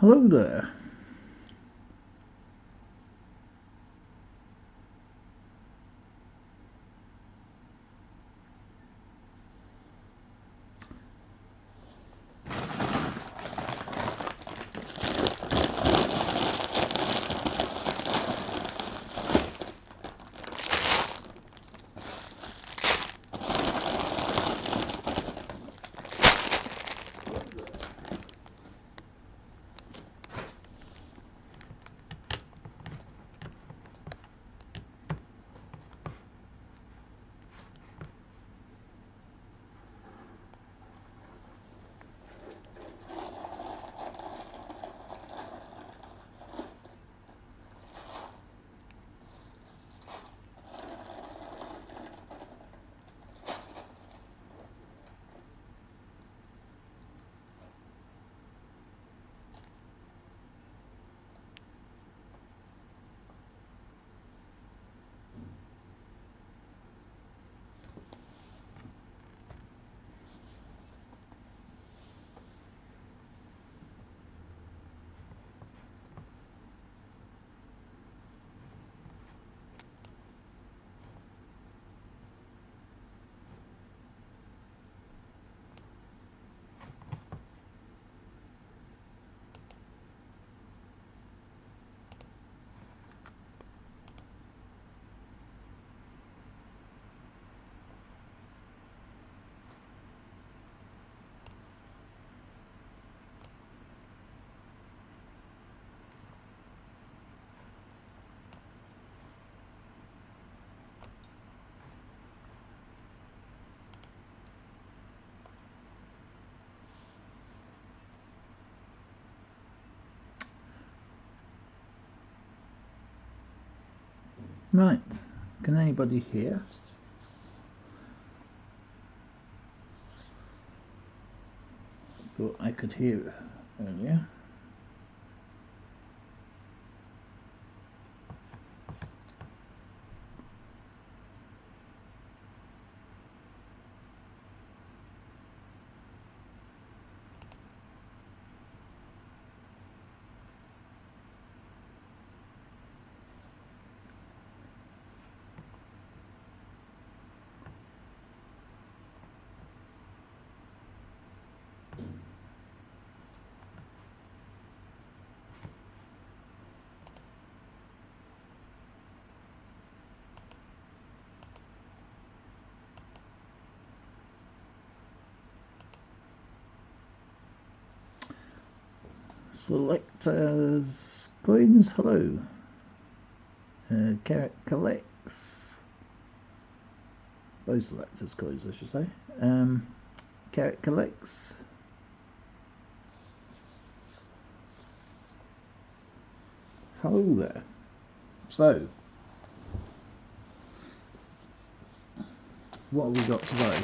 Hello there. Right, can anybody hear? Thought I could hear earlier. Selectors, coins, hello. Carrot collects. Both selectors coins, I should say. Carrot collects. Hello there. So, what have we got today?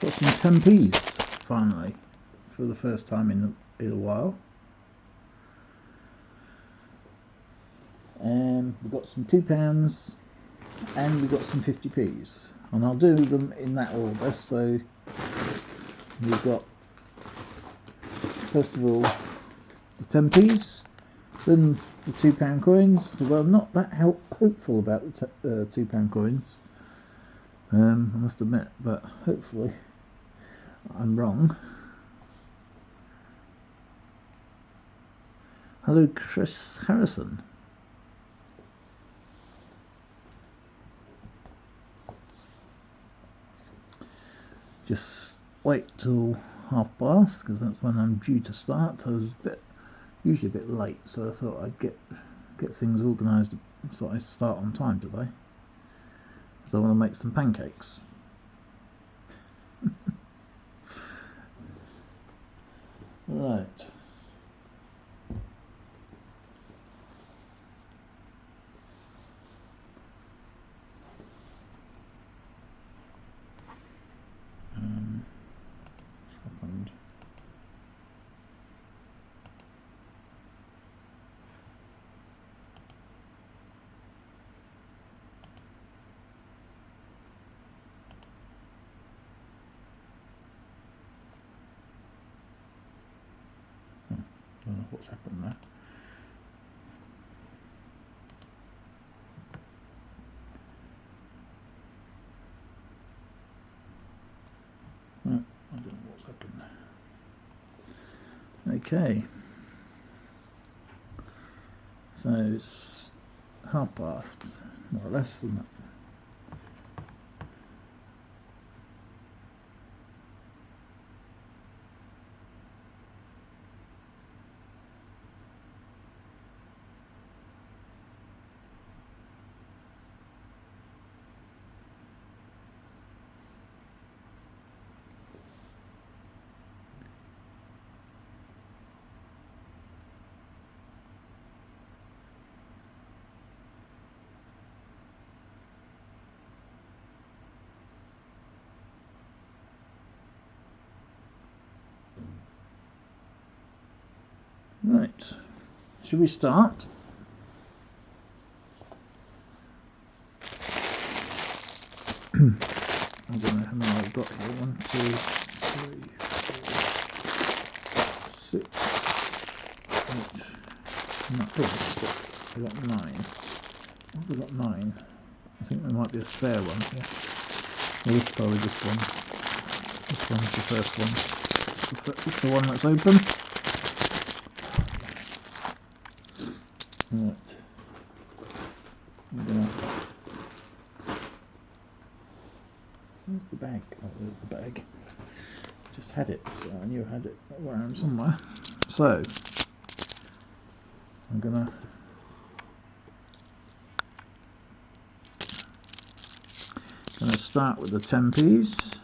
Got some 10p's finally, for the first time in a while. We've got some £2 and we've got some 50p's, and I'll do them in that order. So we've got, first of all, the 10p's, then the £2 coins. Well, I'm not that hopeful about the £2 coins, I must admit, but hopefully I'm wrong. Hello, Chris Harrison. Just wait till past, because that's when I'm due to start. I was usually a bit late, so I thought I'd get things organised so I start on time today. So I want to make some pancakes. Right. What's happened? what's happened there. No, I don't know what's happened. Okay. So it's past, more or less, isn't it? Right, should we start? I don't know how many I've got here. 1, 2, 3, 4, 6, 8, 9. Oh, I've got 9. I've got 9. I think there might be a spare one here. Well, this is probably this one. This one's the first one. It's the one that's open. Right. Where's the bag? Oh, there's the bag. Just had it, so I knew I had it around somewhere. So I'm gonna start with the 10p's.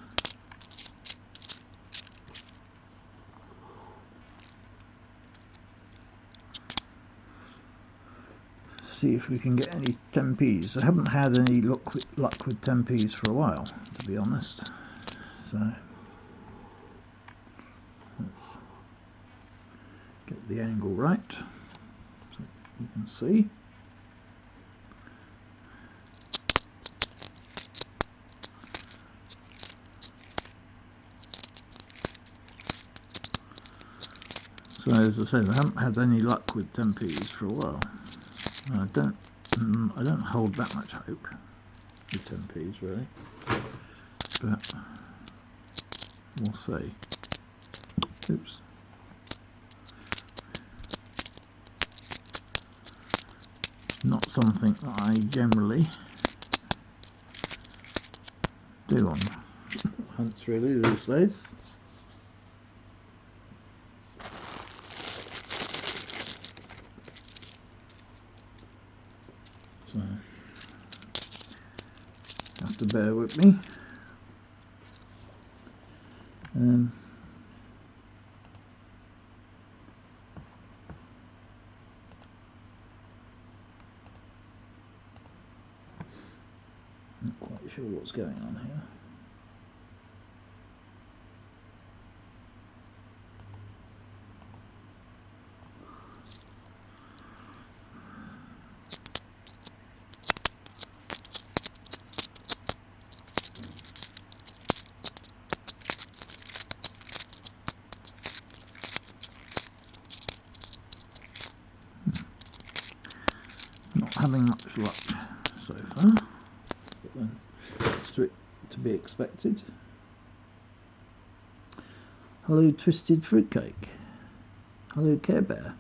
See if we can get any 10p's. I haven't had any luck with 10p's for a while, to be honest. So let's get the angle right so you can see. So as I said, I haven't had any luck with 10p's for a while. I don't hold that much hope with 10p's really, but we'll see. Oops. Not something that I generally do on hunts really these days. So have to bear with me. Not quite sure what's going on here. Not having much luck so far, but then it's to be expected. Hello Twisted Fruitcake. Hello Care Bear.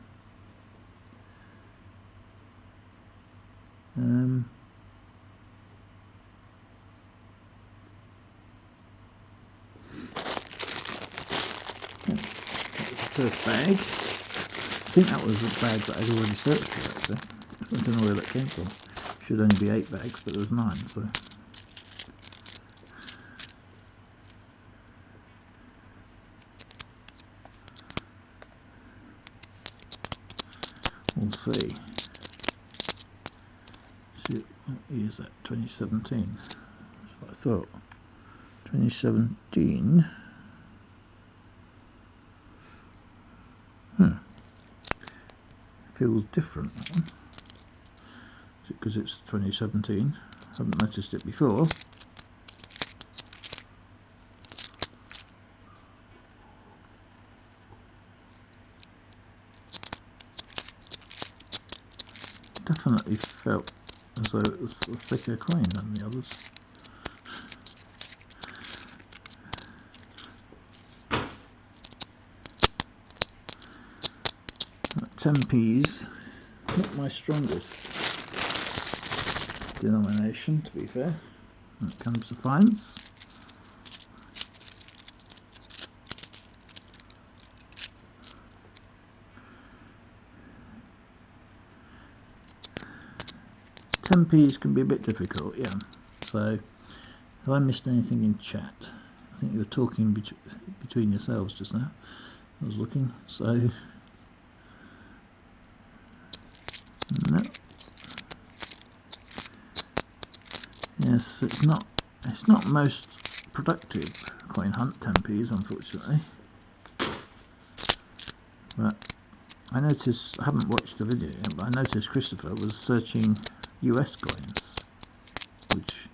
First bag. I think that was a bag that I'd already searched for actually. I don't know where that came from. Should only be 8 bags, but there's 9, so. We'll see. What year is that? 2017. That's what I thought. 2017. Feels different, that one. Is it because it's 2017? Haven't noticed it before. definitely felt as though it was a thicker coin than the others. But 10p's, not my strongest denomination, to be fair, when it comes to fines. P's can be a bit difficult, yeah. So, have I missed anything in chat? I think you were talking between yourselves just now. I was looking, so no. Yes, it's not most productive coin hunt, 10p's, unfortunately. But I noticed, I haven't watched the video yet, but I noticed Christopher was searching US coins, which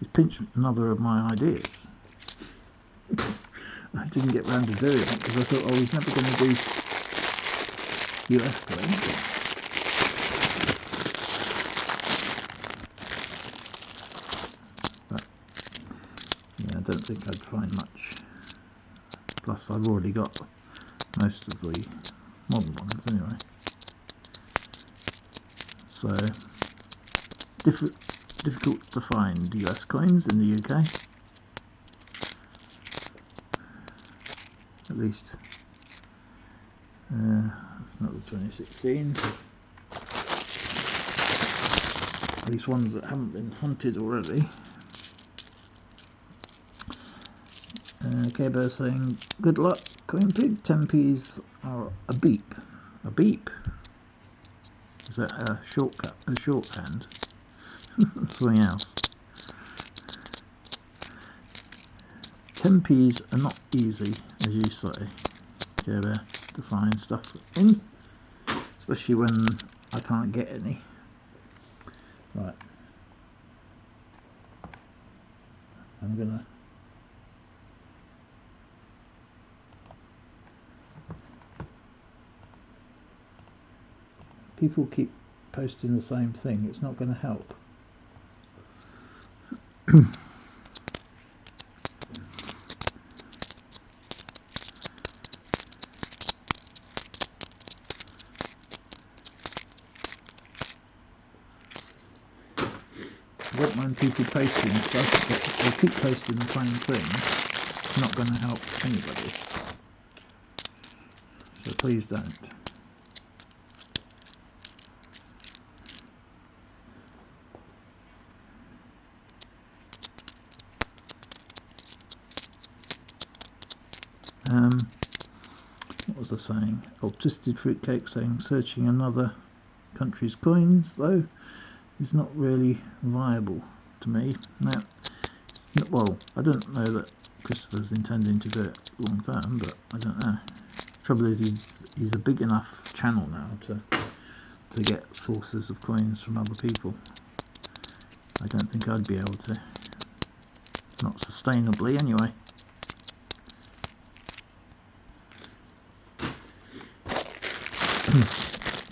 is pinched another of my ideas. I didn't get round to doing it because I thought, oh, he's never going to do US coins. But yeah, I don't think I'd find much. Plus, I've already got most of the modern ones anyway. So, difficult to find US coins in the UK. At least, that's not the 2016. At least ones that haven't been hunted already. Kabo saying, good luck, CoinPig, 10p's are a beep. A beep? Is that a shortcut, a shorthand? Something else. 10p's are not easy, as you say, Kabo, to find stuff in, especially when I can't get any. Right. I'm gonna people keep posting the same thing, it's not going to help. I don't mind people posting stuff, but if they keep posting the same thing, it's not going to help anybody. So please don't. What was I saying? Oh, Twisted Fruitcake saying searching another country's coins though is not really viable to me. Now, well, I don't know that Christopher's intending to do it long term, but I don't know. Trouble is, he's a big enough channel now to get sources of coins from other people. I don't think I'd be able to. Not sustainably, anyway.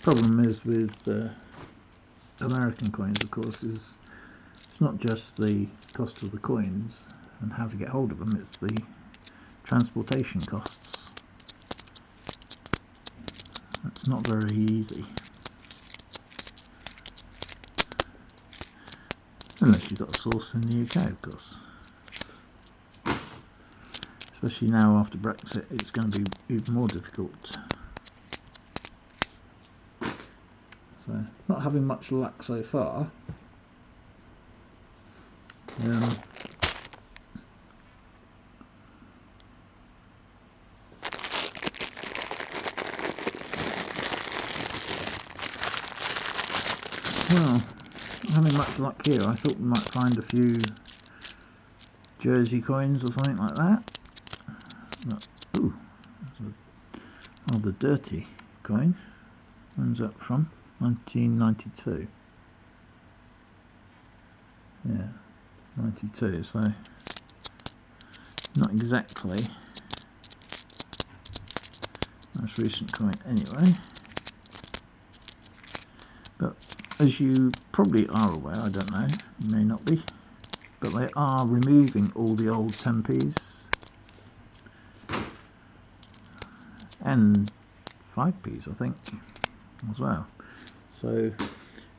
Problem is with American coins, of course, is it's not just the cost of the coins and how to get hold of them, it's the transportation costs. That's not very easy. Unless you've got a source in the UK, of course. Especially now after Brexit, it's going to be even more difficult. So, not having much luck so far. Well, not having much luck here. I thought we might find a few Jersey coins or something like that. But, ooh, that's a rather dirty coin. When's that from? 1992. Yeah, 92, so not exactly most recent coin anyway. But as you probably are aware, I don't know, you may not be, but they are removing all the old 10p's and 5p's, I think, as well. So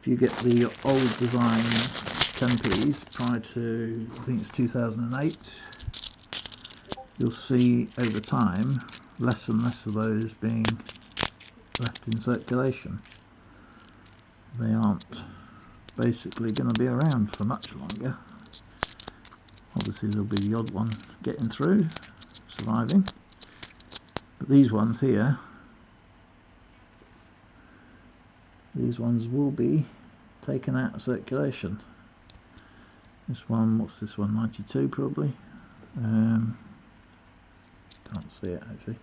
if you get the old design 10p's prior to, I think it's 2008, you'll see over time less and less of those being left in circulation. They aren't basically going to be around for much longer. Obviously there'll be the odd one getting through, surviving, but these ones here, these ones will be taken out of circulation. This one, what's this one, 92 probably? Can't see it actually.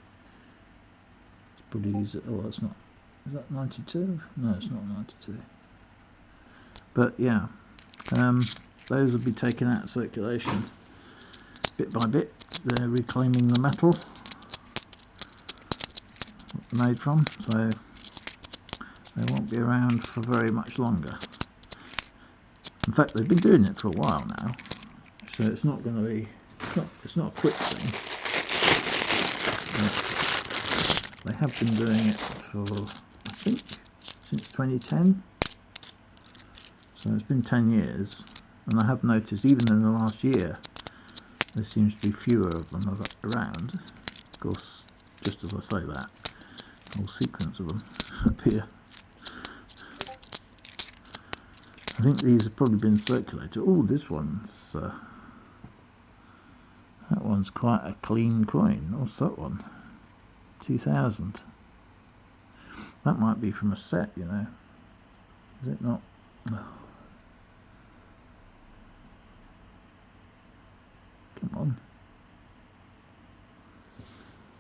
It's pretty easy. Oh, that's not, is that 92? No, it's not 92. But yeah, those will be taken out of circulation bit by bit. They're reclaiming the metal they're made from, so they won't be around for very much longer. In fact, they've been doing it for a while now, so it's not going to be, it's not a quick thing. But they have been doing it for, I think, since 2010. So it's been 10 years, and I have noticed even in the last year there seems to be fewer of them around. Of course, just as I say that, a whole sequence of them appear. I think these have probably been circulated. Oh, this one's, that one's quite a clean coin. What's that one? 2000. That might be from a set, you know. Is it not? Oh. Come on.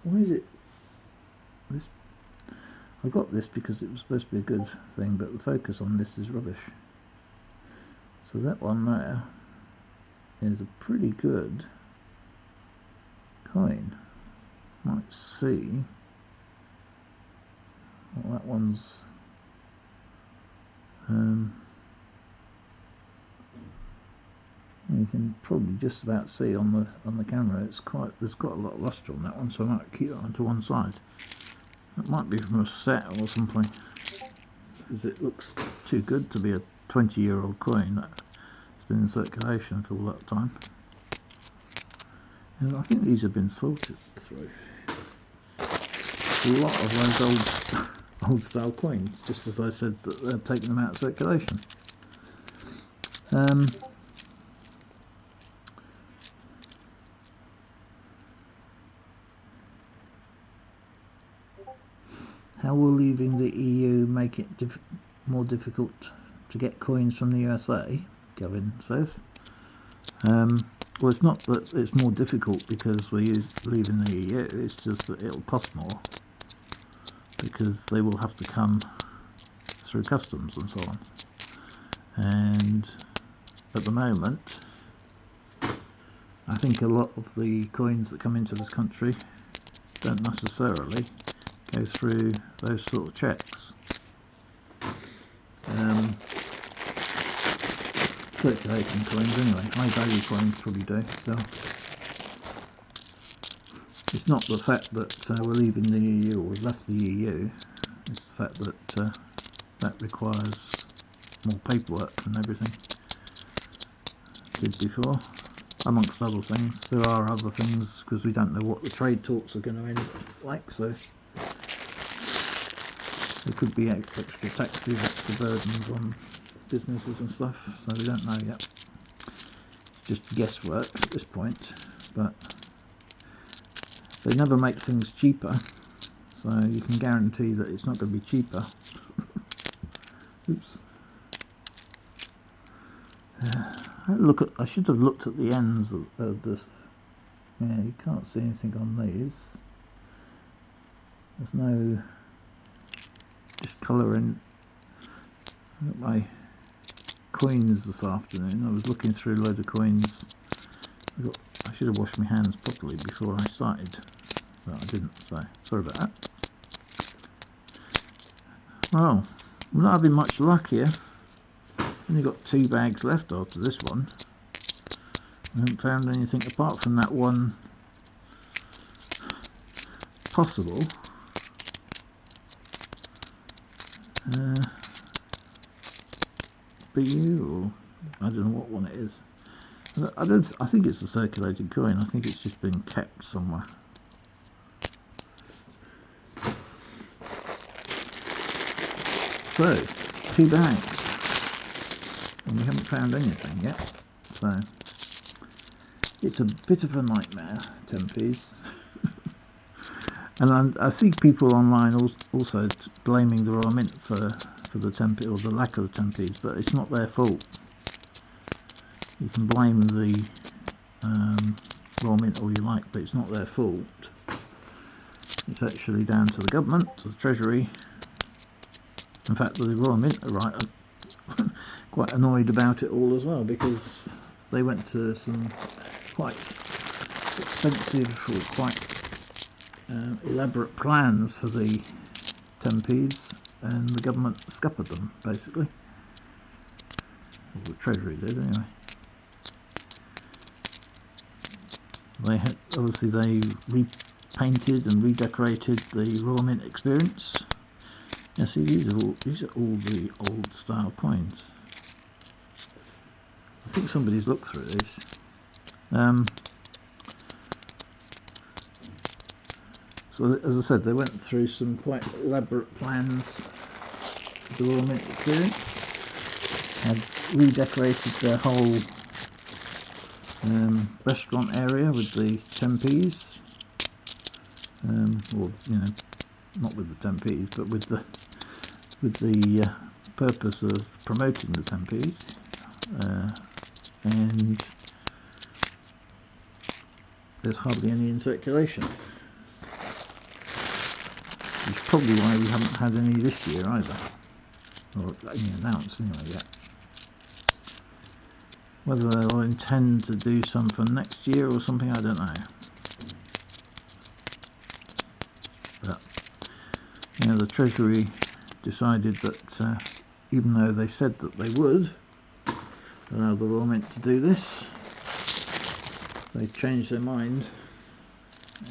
Why is it this? I got this because it was supposed to be a good thing, but the focus on this is rubbish. So that one there is a pretty good coin. Might see what that one's. You can probably just about see on the camera. It's quite, there's quite a lot of lustre on that one, so I might keep that one to one side. That might be from a set or something, because it looks too good to be a 20-year-old coin that's been in circulation for all that time. And I think these have been sorted through. A lot of those old style coins, just as I said that they're taking them out of circulation. How will leaving the EU make it more difficult to get coins from the USA? Gavin says. Well, it's not that it's more difficult because we're leaving the EU, it's just that it'll cost more, because they will have to come through customs and so on. And at the moment, I think a lot of the coins that come into this country don't necessarily go through those sort of checks. Circulating coins anyway, high value coins probably do. So it's not the fact that we're leaving the EU or we've left the EU, it's the fact that that requires more paperwork and everything did before, amongst other things. There are other things because we don't know what the trade talks are going to end like, so there could be extra taxes, extra burdens on businesses and stuff, so we don't know yet. It's just guesswork at this point, but they never make things cheaper, so you can guarantee that it's not going to be cheaper. Oops. I should have looked at the ends of this. Yeah, you can't see anything on these. There's no discolouring. I got my coins this afternoon. I was looking through a load of coins. I should have washed my hands properly before I started, but I didn't, so sorry about that. Well, I'm not having much luck here. Only got 2 bags left after this one. I haven't found anything apart from that one possible. BU, or I don't know what one it is. I think it's a circulating coin. I think it's just been kept somewhere. So, 2 bags, and we haven't found anything yet. So, it's a bit of a nightmare, 10p's. And I see people online also blaming the Royal Mint for the 10p, or the lack of the 10p's, but it's not their fault. You can blame the Royal Mint all you like, but it's not their fault. It's actually down to the government, to the Treasury. In fact, the Royal Mint are quite annoyed about it all as well, because they went to some quite expensive or quite elaborate plans for the 10p's, and the government scuppered them, basically. Or the Treasury did, anyway. They had, obviously they repainted and redecorated the Royal Mint experience. Yeah, see, these are all the old style coins. I think somebody's looked through these. So as I said, they went through some quite elaborate plans for the Royal Mint experience. Had redecorated their whole restaurant area with the 10p's, or you know, not with the 10p's, but with the purpose of promoting the 10p's, and there's hardly any in circulation, which is probably why we haven't had any this year either, or any announced anyway yet. Whether they'll intend to do some for next year or something, I don't know. But you know, the Treasury decided that even though they said that they would allow the Royal Mint to do this, they changed their mind,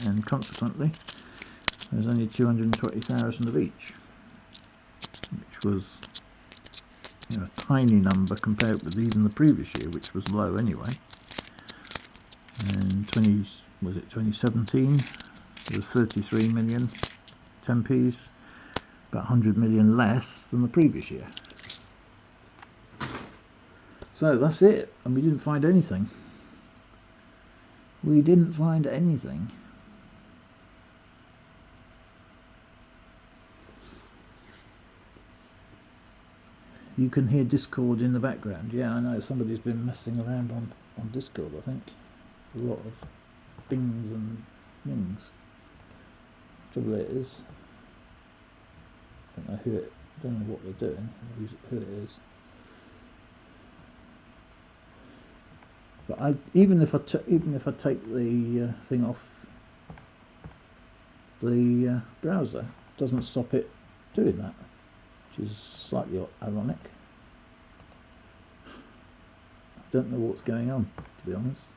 and consequently there's only 220,000 of each, which was, you know, a tiny number compared with even the previous year, which was low anyway. And 2017 there was 33 million 10p's, about 100 million less than the previous year. So that's it, and we didn't find anything. We didn't find anything. You can hear Discord in the background. Yeah, I know, somebody's been messing around on Discord, I think. A lot of bings and mings. Trouble it is, don't know what they're doing, who it is. But even if I take the thing off the browser, it doesn't stop it doing that, which is slightly ironic. I don't know what's going on, to be honest.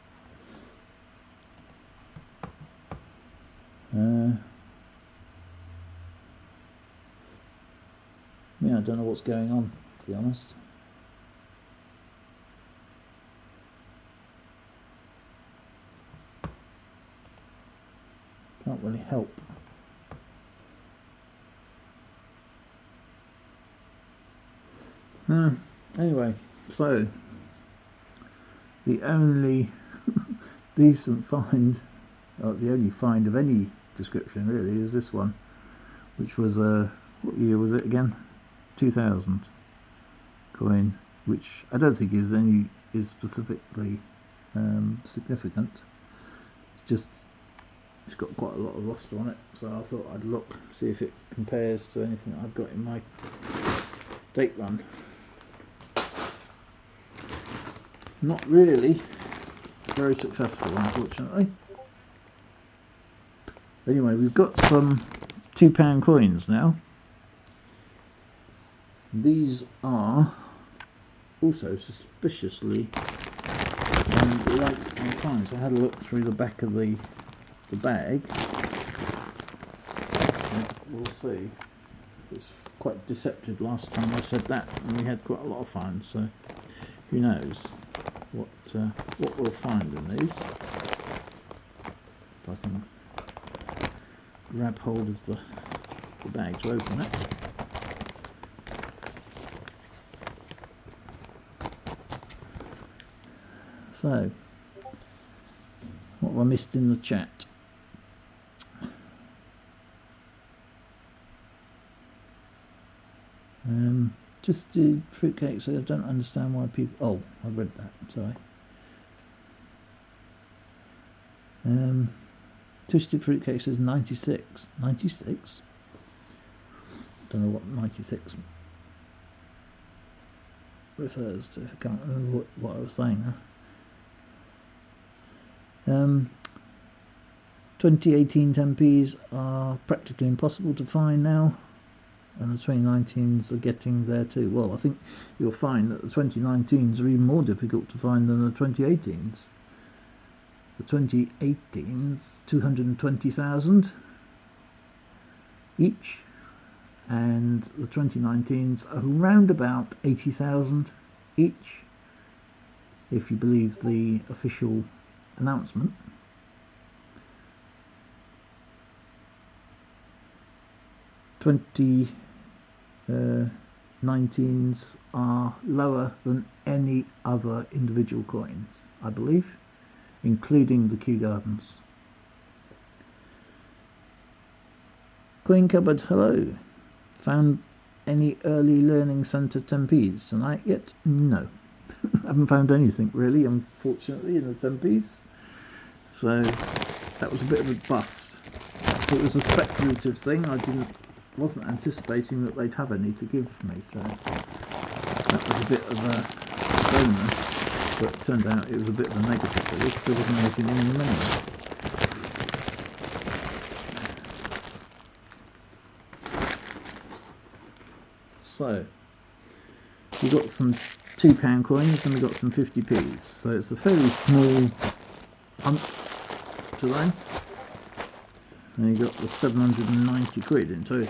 Yeah, I don't know what's going on, to be honest. Can't really help. Anyway, so the only decent find, or the only find of any description really, is this one, which was what year was it again? 2000 coin, which I don't think is specifically significant. It's got quite a lot of luster on it, so I thought I'd look, see if it compares to anything I've got in my date run. Not really very successful, unfortunately. Anyway, we've got some £2 coins now. These are also suspiciously light and fine. So I had a look through the back of the bag. We'll see. It's quite deceptive. Last time I said that, and we had quite a lot of finds. So who knows what we'll find in these. If I can grab hold of the bag to open it. So, what have I missed in the chat? Twisted fruitcake, so I don't understand why people... Oh, I read that, sorry. Twisted fruitcake says 96. 96? Don't know what 96 refers to. I can't remember what I was saying now. 2018 10p's are practically impossible to find now, and the 2019s are getting there too. Well, I think you'll find that the 2019s are even more difficult to find than the 2018s. The 2018s, 220,000 each, and the 2019s are around about 80,000 each, if you believe the official announcement. The 2019s are lower than any other individual coins, I believe, including the Kew Gardens. Coin Cupboard, hello. Found any early learning centre 10p's tonight yet? No. Haven't found anything really, unfortunately, in the 10p's. So that was a bit of a bust. It was a speculative thing. I wasn't anticipating that they'd have any to give me, so that was a bit of a bonus. But it turned out it was a bit of a negative really, because there wasn't anything in them anyway. So we got some £2 coins and we got some 50p's. So it's a fairly small hunt today. And you got the 790 quid in total.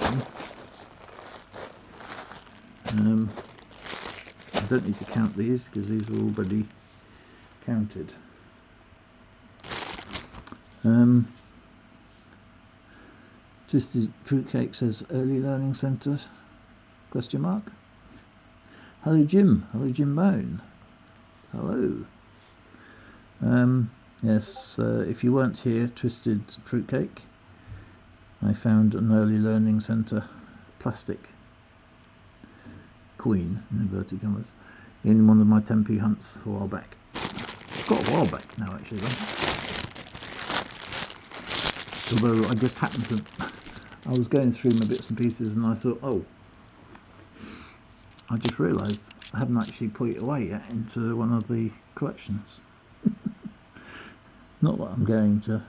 I don't need to count these because these are already counted. Just the fruitcake says early learning centre ? Question mark. Hello Jim. Hello Jim Bone. Hello. Yes, if you weren't here, Twisted Fruitcake, I found an early learning centre plastic coin, in inverted commas, in one of my 10p hunts a while back. It's got a while back now actually though. Although I just happened to, I was going through my bits and pieces and I thought, oh, I just realised I haven't actually put it away yet into one of the collections. Not that I'm going to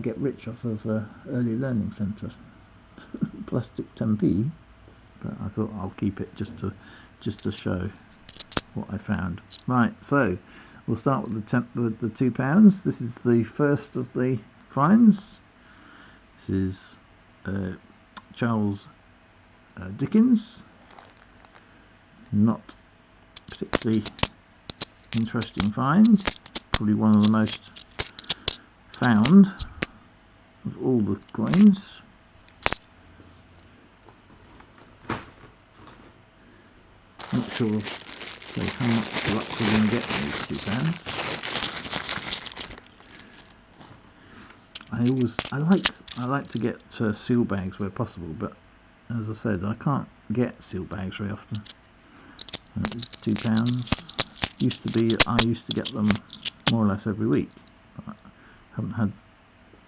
get rich off of early learning centre plastic 10p, but I thought I'll keep it just to show what I found. Right, so we'll start with the £2. This is the first of the finds. This is Charles Dickens. Not particularly interesting find. Probably one of the most found of all the coins. Not sure how much luck we're going to get in these £2. I like to get seal bags where possible, but as I said, I can't get seal bags very often. It's £2. I used to get them more or less every week. I haven't had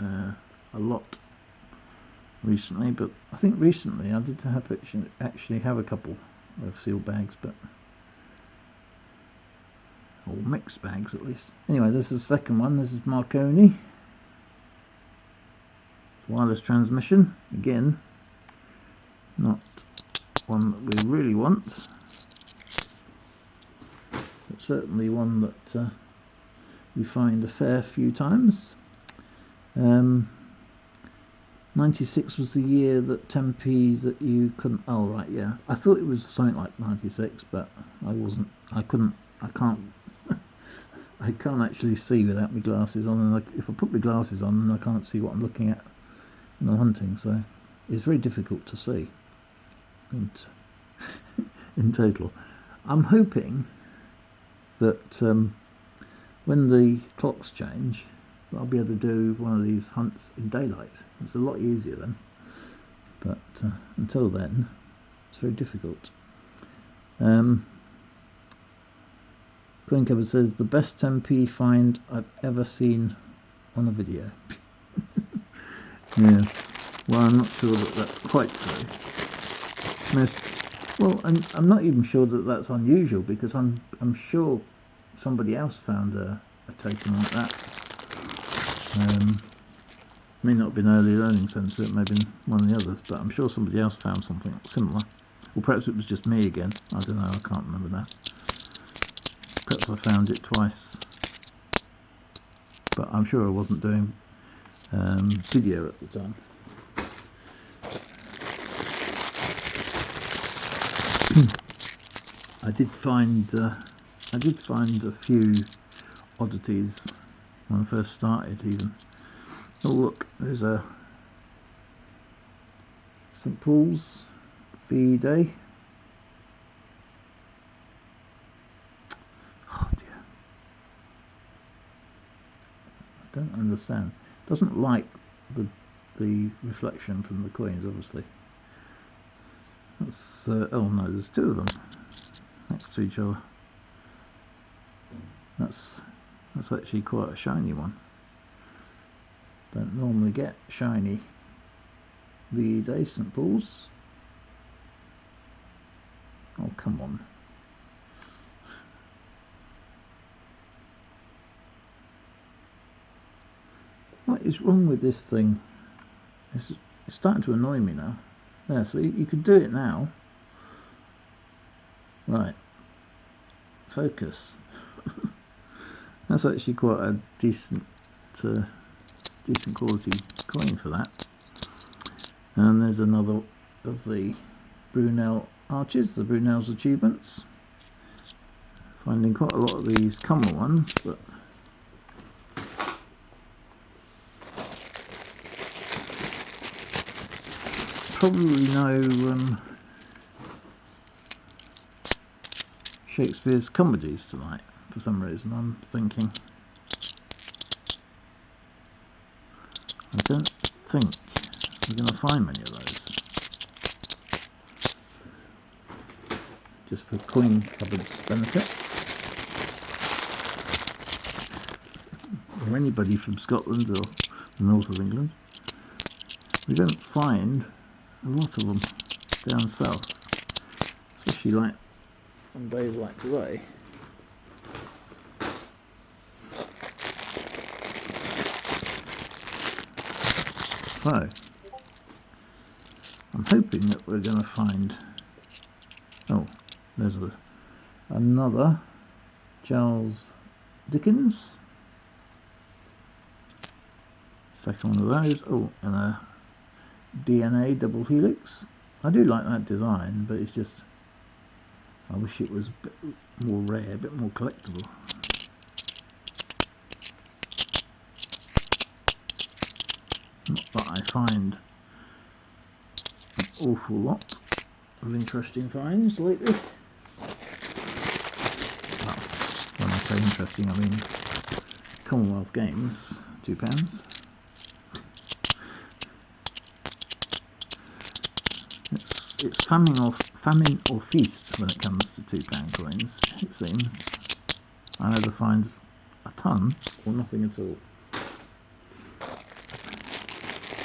a lot recently, but I think recently I did actually have a couple of seal bags, or mixed bags at least. Anyway, this is the second one. This is Marconi. Wireless transmission. Again, not one that we really want, but certainly one that we find a fair few times. 96 was the year that 10p that you couldn't. Oh right, yeah. I thought it was something like 96, but I wasn't. I can't. I can't actually see without my glasses on, and if I put my glasses on, I can't see what I'm looking at when I'm hunting. So it's very difficult to see. And in total, I'm hoping that when the clocks change, I'll be able to do one of these hunts in daylight. It's a lot easier then, but until then it's very difficult. CoinCover says the best 10p find I've ever seen on a video. Yes, well, I'm not sure that that's quite true. Well, I'm not even sure that that's unusual, because I'm sure somebody else found a token like that. May not have been Early Learning Centre, it may have been one of the others, but I'm sure somebody else found something similar. Or perhaps it was just me again, I don't know, I can't remember now. Perhaps I found it twice, but I'm sure I wasn't doing video at the time. I did find a few oddities when I first started even. Oh look, there's a St Paul's VE Day. Oh dear. I don't understand. It doesn't like the reflection from the coins, obviously. That's oh no, there's two of them next to each other. That's actually quite a shiny one. Don't normally get shiny VE Day St Paul's. Oh come on. What is wrong with this thing? It's starting to annoy me now. There, so you can do it now. Right. Focus. That's actually quite a decent quality coin for that. And there's another of the Brunel arches, the Brunel's achievements. Finding quite a lot of these common ones, but probably no Shakespeare's comedies tonight for some reason. I'm thinking I don't think we're going to find many of those. Just for Coin Cupboard's benefit, or anybody from Scotland or the north of England, we don't find a lot of them down south, especially like on days like today. So I'm hoping that we're going to find, oh, there's another Charles Dickens, second one of those. Oh, and a DNA double helix. I do like that design, but it's just, I wish it was a bit more rare, a bit more collectible. Not that I find an awful lot of interesting finds lately. Well, when I say interesting, I mean Commonwealth Games, £2. It's famine or feast when it comes to £2 coins, it seems. I either find a ton or nothing at all.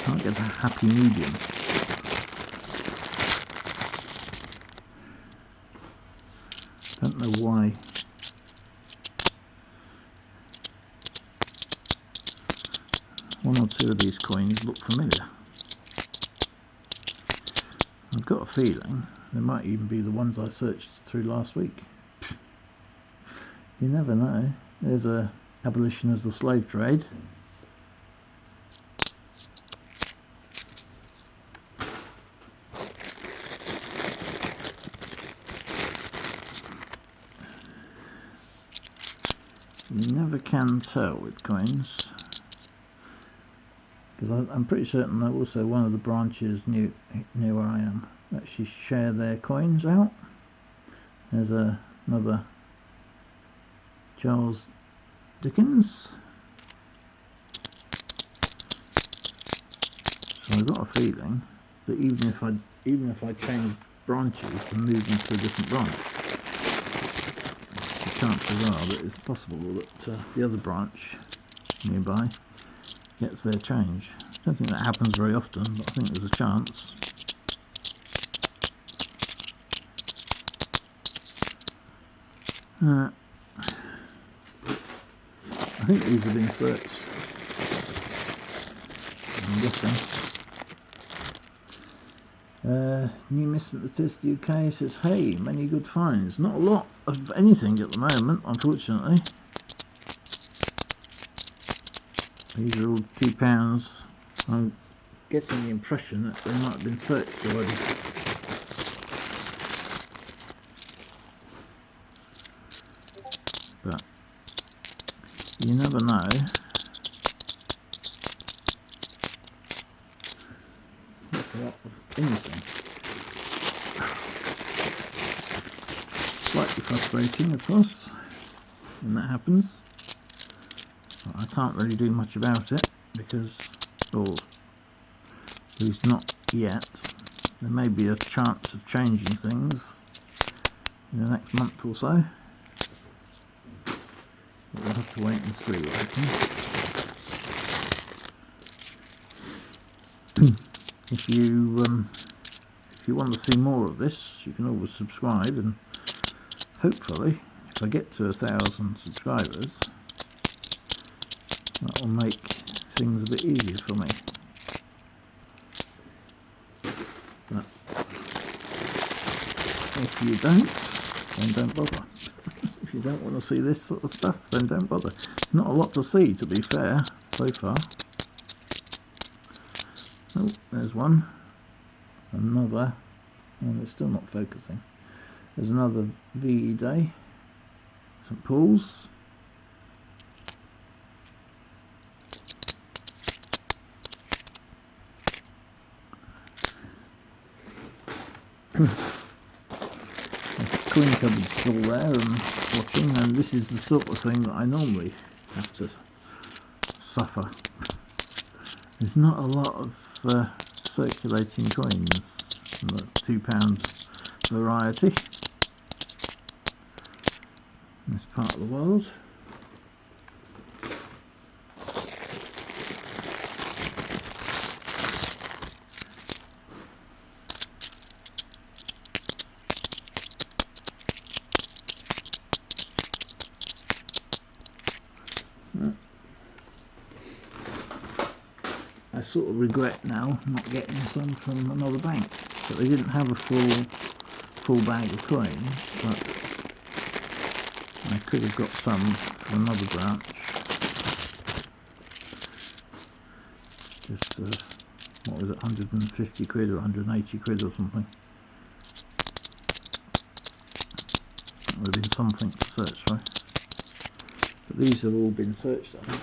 Can't get a happy medium. Don't know why. One or two of these coins look familiar. I've got a feeling they might even be the ones I searched through last week. You never know. There's a abolition of the slave trade. You never can tell with coins, because I'm pretty certain that also one of the branches near where I am actually share their coins out. There's another Charles Dickens. So I've got a feeling that even if I change branches and move them to a different branch, the chances are that it's possible that the other branch nearby gets their change. I don't think that happens very often, but I think there's a chance. I think these have been searched, I'm guessing. New Misc UK says, hey, many good finds. Not a lot of anything at the moment, unfortunately. These are all £2. I'm getting the impression that they might have been searched already. But you never know. Not a lot of anything. Slightly frustrating, of course, when that happens. But I can't really do much about it because, or at least not yet. There may be a chance of changing things in the next month or so. But we'll have to wait and see what happens. If you want to see more of this, you can always subscribe, and hopefully, if I get to 1,000 subscribers, that will make things a bit easier for me. But if you don't, then don't bother. If you don't want to see this sort of stuff, then don't bother. Not a lot to see, to be fair, so far. Oh, there's one. Another. And it's still not focusing. There's another VE Day. St Paul's. Coin cupboard's still there and watching, and this is the sort of thing that I normally have to suffer. There's not a lot of circulating coins in the £2 variety in this part of the world. I sort of regret now not getting some from another bank, but they didn't have a full bag of coins, but I could have got some from another branch. Just what was it, 150 quid or 180 quid or something. That would have been something to search for. But these have all been searched, I think.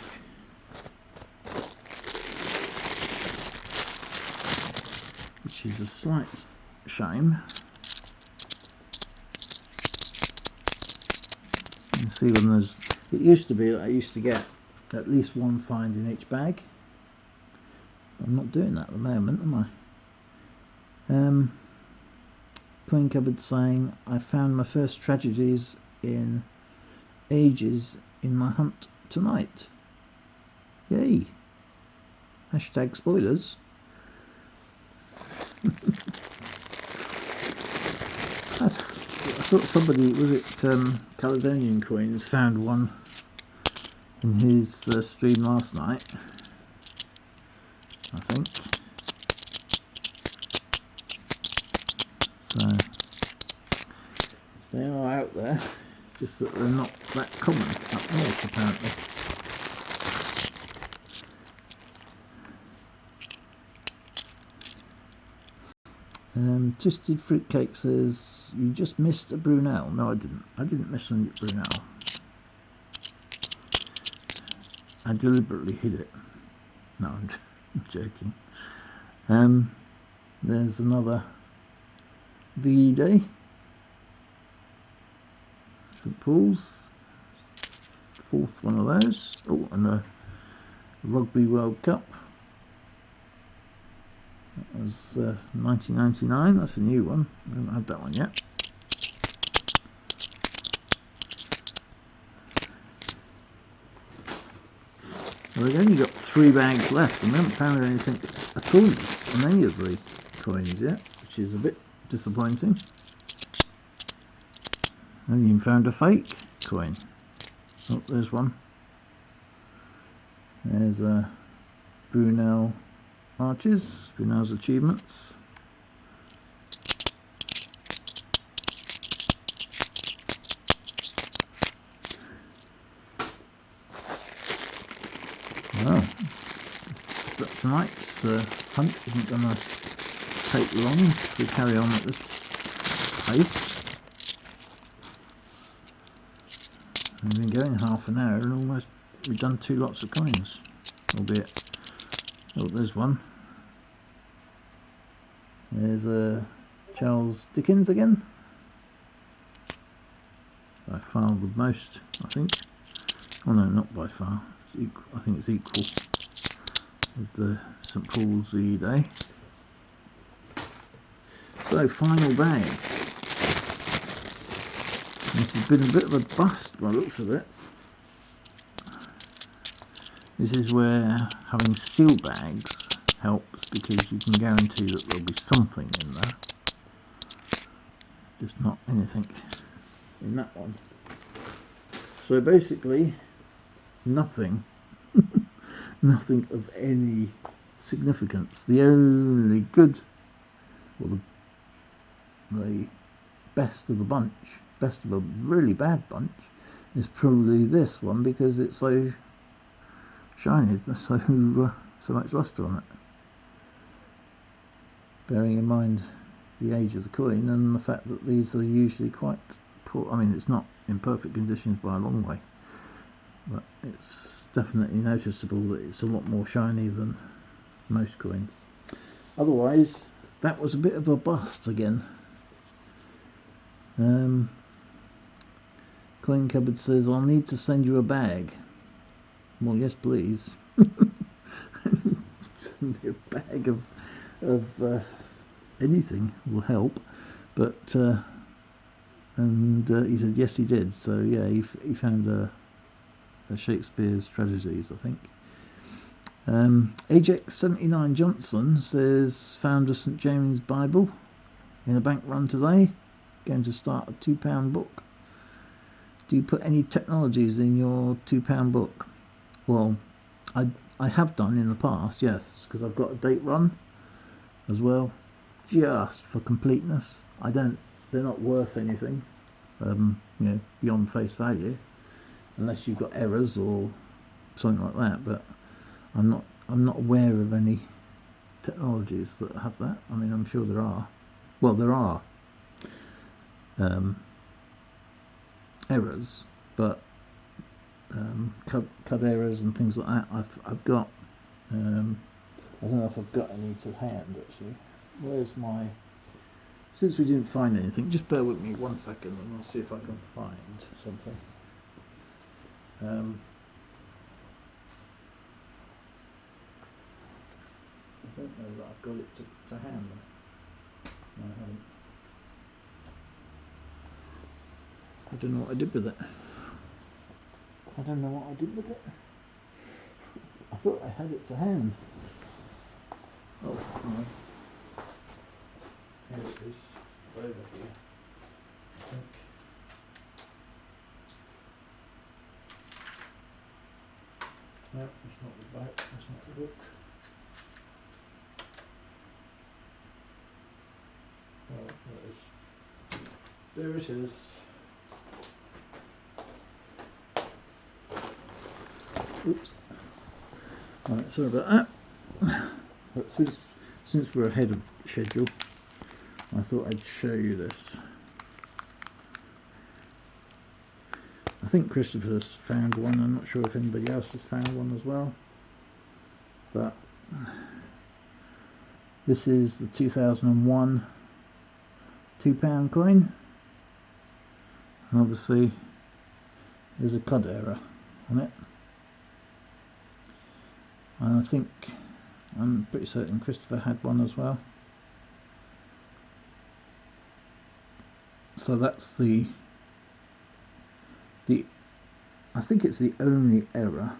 Which is a slight shame. You can see when there's, it used to be that I used to get at least one find in each bag. I'm not doing that at the moment, am I? Coin cupboard saying, I found my first tragedies in ages in my hunt tonight. Yay! Hashtag spoilers. I thought somebody, was it Caledonian Coins, found one in his stream last night, I think. So they are out there, just that they're not that common up north apparently. Twisted Fruitcake says, you just missed a Brunel. No, I didn't. I didn't miss a Brunel. I deliberately hid it. No, I'm joking. There's another VE Day. St Paul's. Fourth one of those. Oh, and a Rugby World Cup. That was 1999. That's a new one. I haven't had that one yet. Well, they've only got 3 bags left, and we haven't found anything at all on any of the coins yet, which is a bit disappointing. I haven't even found a fake coin. Oh, there's one. There's a Brunel Arches, Brunel's Achievements. Well, tonight's hunt isn't going to take long if we carry on at this pace. We've been going half an hour and almost we've done 2 lots of coins, albeit. Oh, there's one. There's a Charles Dickens again. By far the most, I think. Oh no, not by far. It's equal. I think it's equal with the St Paul's VE Day. So, final bag. This has been a bit of a bust by the looks of it. This is where having seal bags helps, because you can guarantee that there'll be something in there. Just not anything in that one. So basically, nothing. Nothing of any significance. The only good, or the best of the bunch, best of a really bad bunch, is probably this one, because it's so shiny, so much luster on it. Bearing in mind the age of the coin and the fact that these are usually quite poor. I mean, it's not in perfect conditions by a long way, but it's definitely noticeable that it's a lot more shiny than most coins. Otherwise, that was a bit of a bust again. Coin Cupboard says, I'll need to send you a bag. Well, yes please. Send me a bag of anything will help. But he said yes he did. So yeah, he found a Shakespeare's tragedies, I think. Ajax 79 Johnson says, found a St James Bible in a bank run today. Going to start a £2 book. Do you put any technologies in your £2 book? Well, I have done in the past, yes, because I've got a date run as well, just for completeness. They're not worth anything, beyond face value, unless you've got errors or something like that. But I'm not aware of any technologies that have that. I mean, I'm sure there are. Well, there are errors, but cut errors and things like that. I've got. I don't know if I've got any to hand actually. Where's my? Since we didn't find anything, just bear with me 1 second, and I'll see if I can find something. I don't know that I've got it to hand. No, I haven't. I don't know what I did with it. I don't know what I did with it. I thought I had it to hand. Oh, no. Here it is. Over here. I think. No, that's not the back. That's not the book. Oh, there it is. there it is. Oops. Right, sorry about that. But since we're ahead of schedule, I thought I'd show you this. I think Christopher's found one. I'm not sure if anybody else has found one as well. But this is the 2001 £2 coin. And obviously there's a CUD error on it. And I think, I'm pretty certain Christopher had one as well. So that's I think it's the only error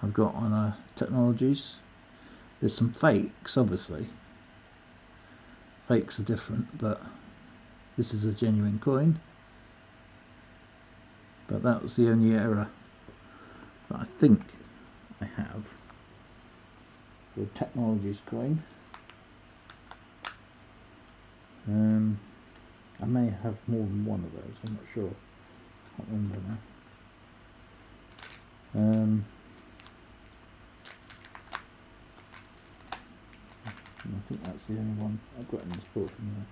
I've got on technologies. There's some fakes, obviously. Fakes are different, but this is a genuine coin. But that was the only error that I think I have for a technologies coin. I may have more than one of those, I'm not sure. I can't remember now. I think that's the only one I've got in this book from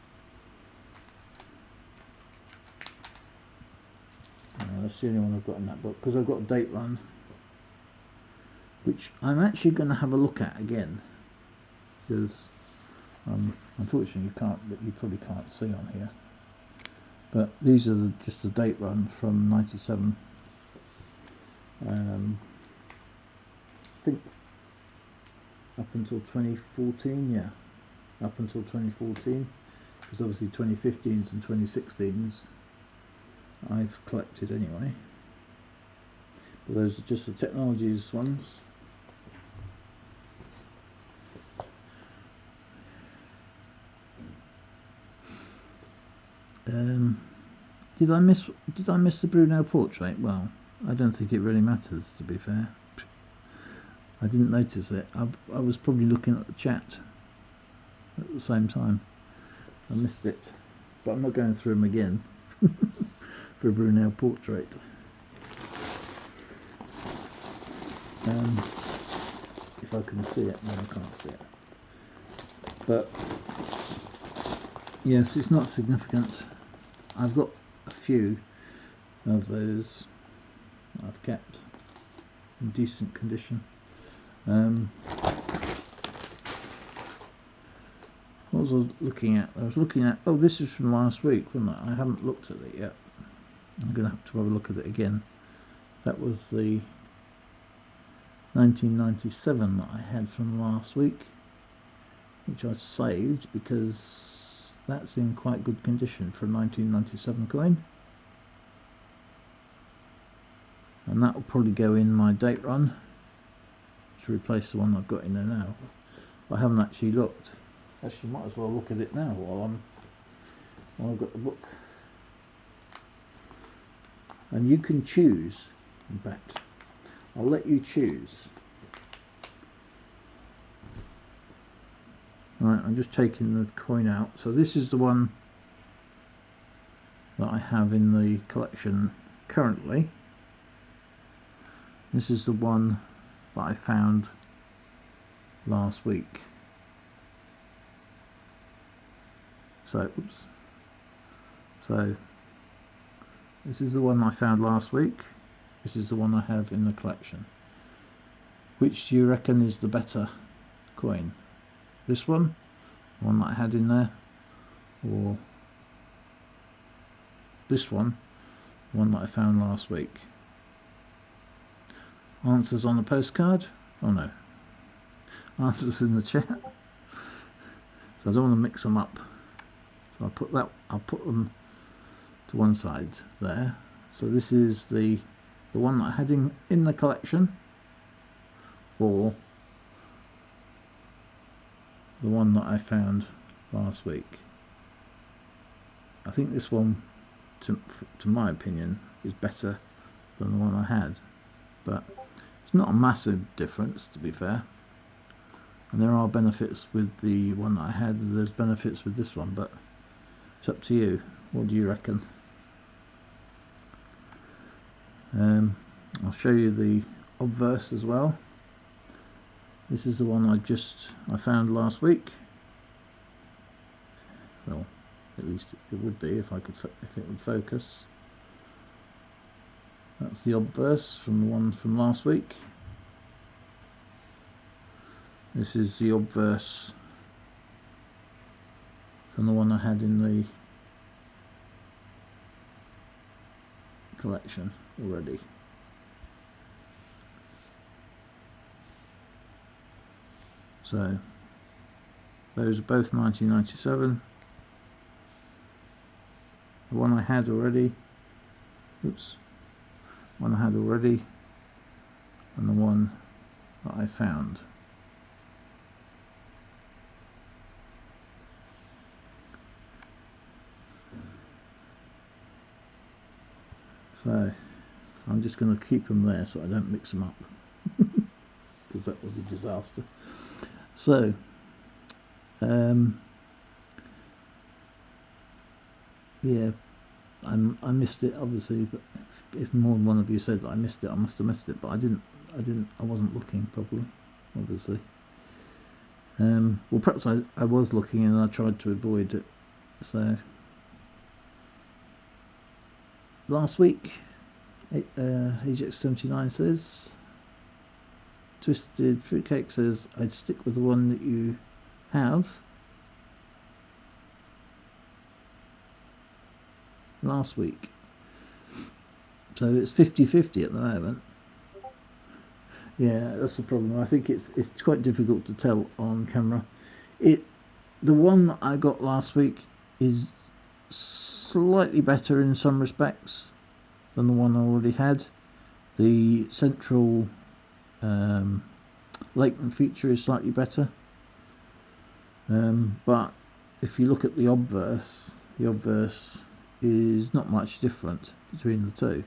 there. That's the only one I've got in that book, because I've got a date run, which I'm actually going to have a look at again, because unfortunately you probably can't see on here, but these are just the date run from 97. I think up until 2014, yeah, up until 2014, because obviously 2015s and 2016s I've collected anyway. But those are just the technologies ones. Did I miss the Brunel portrait? Well, I don't think it really matters, to be fair. I didn't notice it. I was probably looking at the chat at the same time. I missed it, but I'm not going through them again for a Brunel portrait. If I can see it, no, I can't see it. But yes, it's not significant. I've got a few of those I've kept in decent condition. What was I looking at? I was looking at, oh, this is from last week, wasn't it? I haven't looked at it yet. I'm going to have a look at it again. That was the 1997 that I had from last week, which I saved because that's in quite good condition for a 1997 coin. And that will probably go in my date run to replace the one I've got in there now. I haven't actually looked. Actually, might as well look at it now while I've got the book. And you can choose. In fact, I'll let you choose. Right, I'm just taking the coin out. So this is the one that I have in the collection currently. This is the one that I found last week. So, oops. So, this is the one I found last week. This is the one I have in the collection. Which do you reckon is the better coin? This one, the one that I had in there, or this one, the one that I found last week? Answers on the postcard? Oh no. Answers in the chat. So I don't want to mix them up. So I'll put them to one side there. So this is the one that I had in the collection, or the one that I found last week. I think this one, to my opinion, is better than the one I had, but it's not a massive difference, to be fair. And there are benefits with the one that I had, there's benefits with this one, but It's up to you. What do you reckon? I'll show you the obverse as well. This is the one I found last week. Well, at least it would be if it would focus. That's the obverse from the one from last week. This is the obverse from the one I had in the collection already. So those are both 1997. The one I had already, and the one that I found. So I'm just going to keep them there so I don't mix them up, because that would be a disaster. So yeah, I missed it obviously, but if more than one of you said that I missed it, I must have missed it, but I wasn't looking properly, obviously. Well, perhaps I was looking and I tried to avoid it. So last week, HX79 says, Twisted Fruitcake says, I'd stick with the one that you have. Last week. So it's 50-50 at the moment. Yeah, that's the problem. I think it's quite difficult to tell on camera. The one that I got last week is slightly better in some respects than the one I already had. The central latent feature is slightly better, but if you look at the obverse is not much different between the two.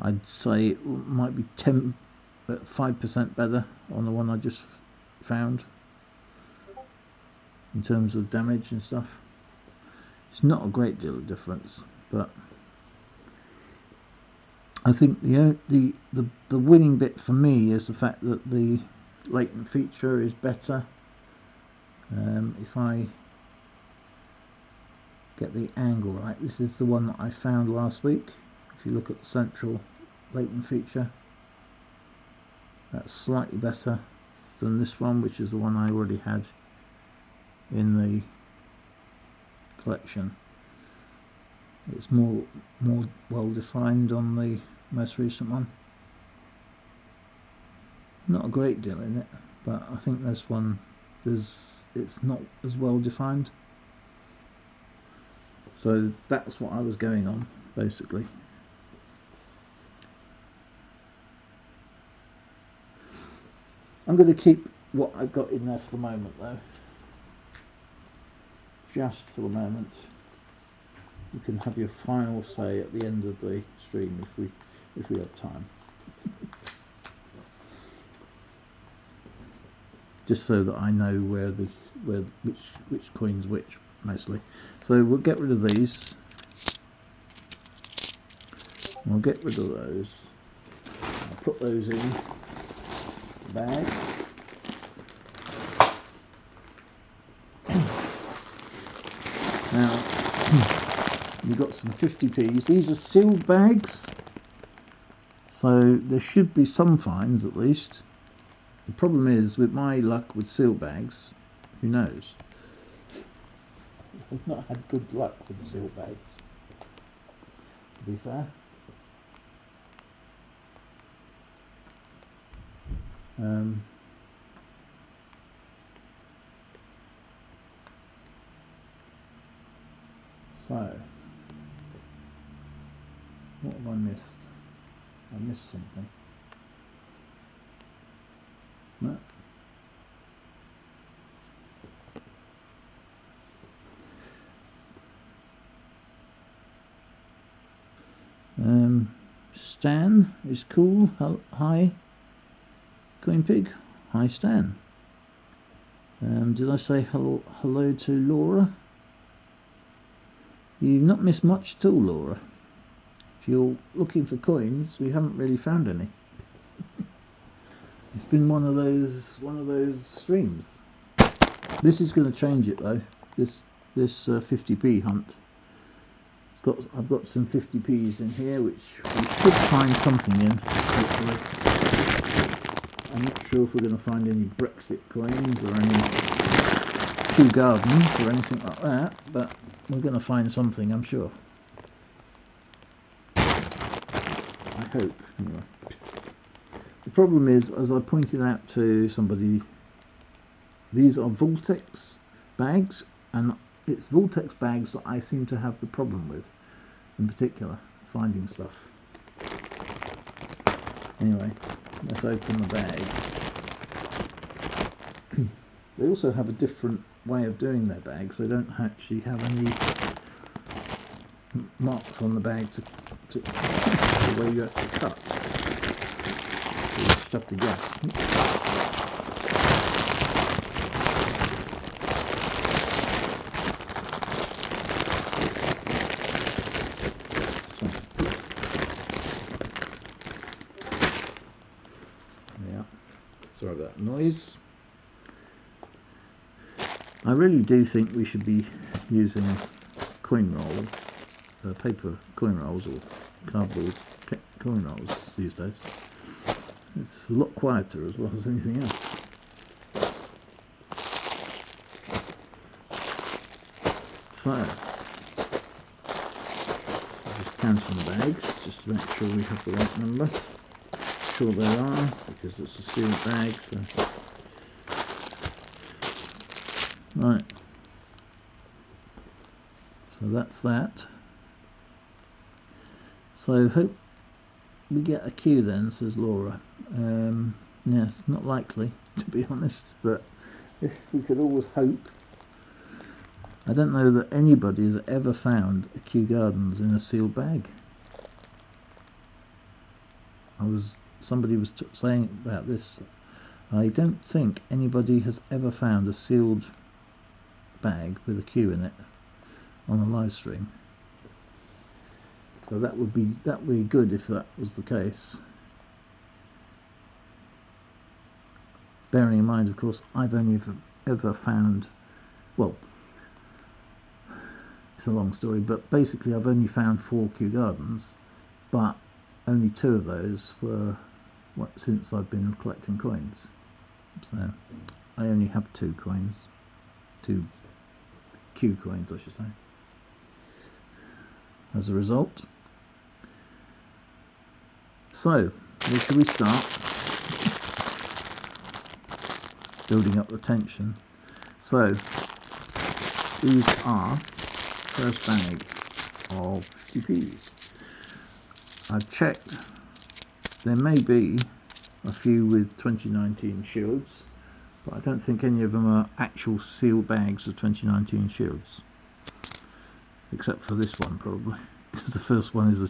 I'd say it might be 5% better on the one I just found in terms of damage and stuff. It's not a great deal of difference, but I think the winning bit for me is the fact that the latent feature is better. If I get the angle right, this is the one that I found last week. If you look at the central latent feature, that's slightly better than this one, which is the one I already had in the collection. It's more well defined on the most recent one. Not a great deal in it, but I think this one it's not as well defined. So that's what I was going on basically. I'm going to keep what I've got in there for the moment though. Just for the moment. You can have your final say at the end of the stream if we have time. Just so that I know which coin's which mostly. So we'll get rid of these. We'll get rid of those. I'll put those in the bag. Now you've got some 50p's. These are sealed bags, so there should be some fines at least. The problem is, with my luck with sealed bags, who knows? I've not had good luck with sealed bags, to be fair. So, what have I missed? I missed something. No. Stan is cool. Hi, CoinPig. Hi, Stan. Did I say hello to Laura? You've not missed much at all, Laura. If you're looking for coins, we haven't really found any. It's been one of those streams. This is going to change it though. This 50p hunt. I've got some 50p's in here, which we should find something in. Hopefully. I'm not sure if we're going to find any Brexit coins or any Kew Gardens or anything like that, but we're going to find something, I'm sure. I hope, anyway. The problem is, as I pointed out to somebody, these are Vortex bags, and it's Vortex bags that I seem to have the problem with, in particular, finding stuff. Anyway, let's open the bag. They also have a different way of doing their bags. They don't actually have any marks on the bag to the way you have to cut. So you just have to guess. Yeah, sorry about the noise. I really do think we should be using coin rolls, paper coin rolls or cardboard coin rolls these days. It's a lot quieter as well as anything else. So, just counting the bags just to make sure we have the right number. Sure they are, because it's a sealed bag. So. Right, so that's that. So hope we get a Q then, says Laura. Yes, not likely, to be honest, but we could always hope. I don't know that anybody has ever found a Kew Gardens in a sealed bag. Somebody was saying about this. I don't think anybody has ever found a sealed bag with a Q in it on a live stream. So that would be good if that was the case. Bearing in mind, of course, I've only ever found, well, it's a long story, but basically I've only found 4 Kew Gardens, but only 2 of those were since I've been collecting coins. So I only have 2 coins, 2 Q coins I should say, as a result. So where should we start? Building up the tension. So these are first bag of 50p's. I've checked, there may be a few with 2019 shields, but I don't think any of them are actual sealed bags of 2019 shields, except for this one probably, because the first one is a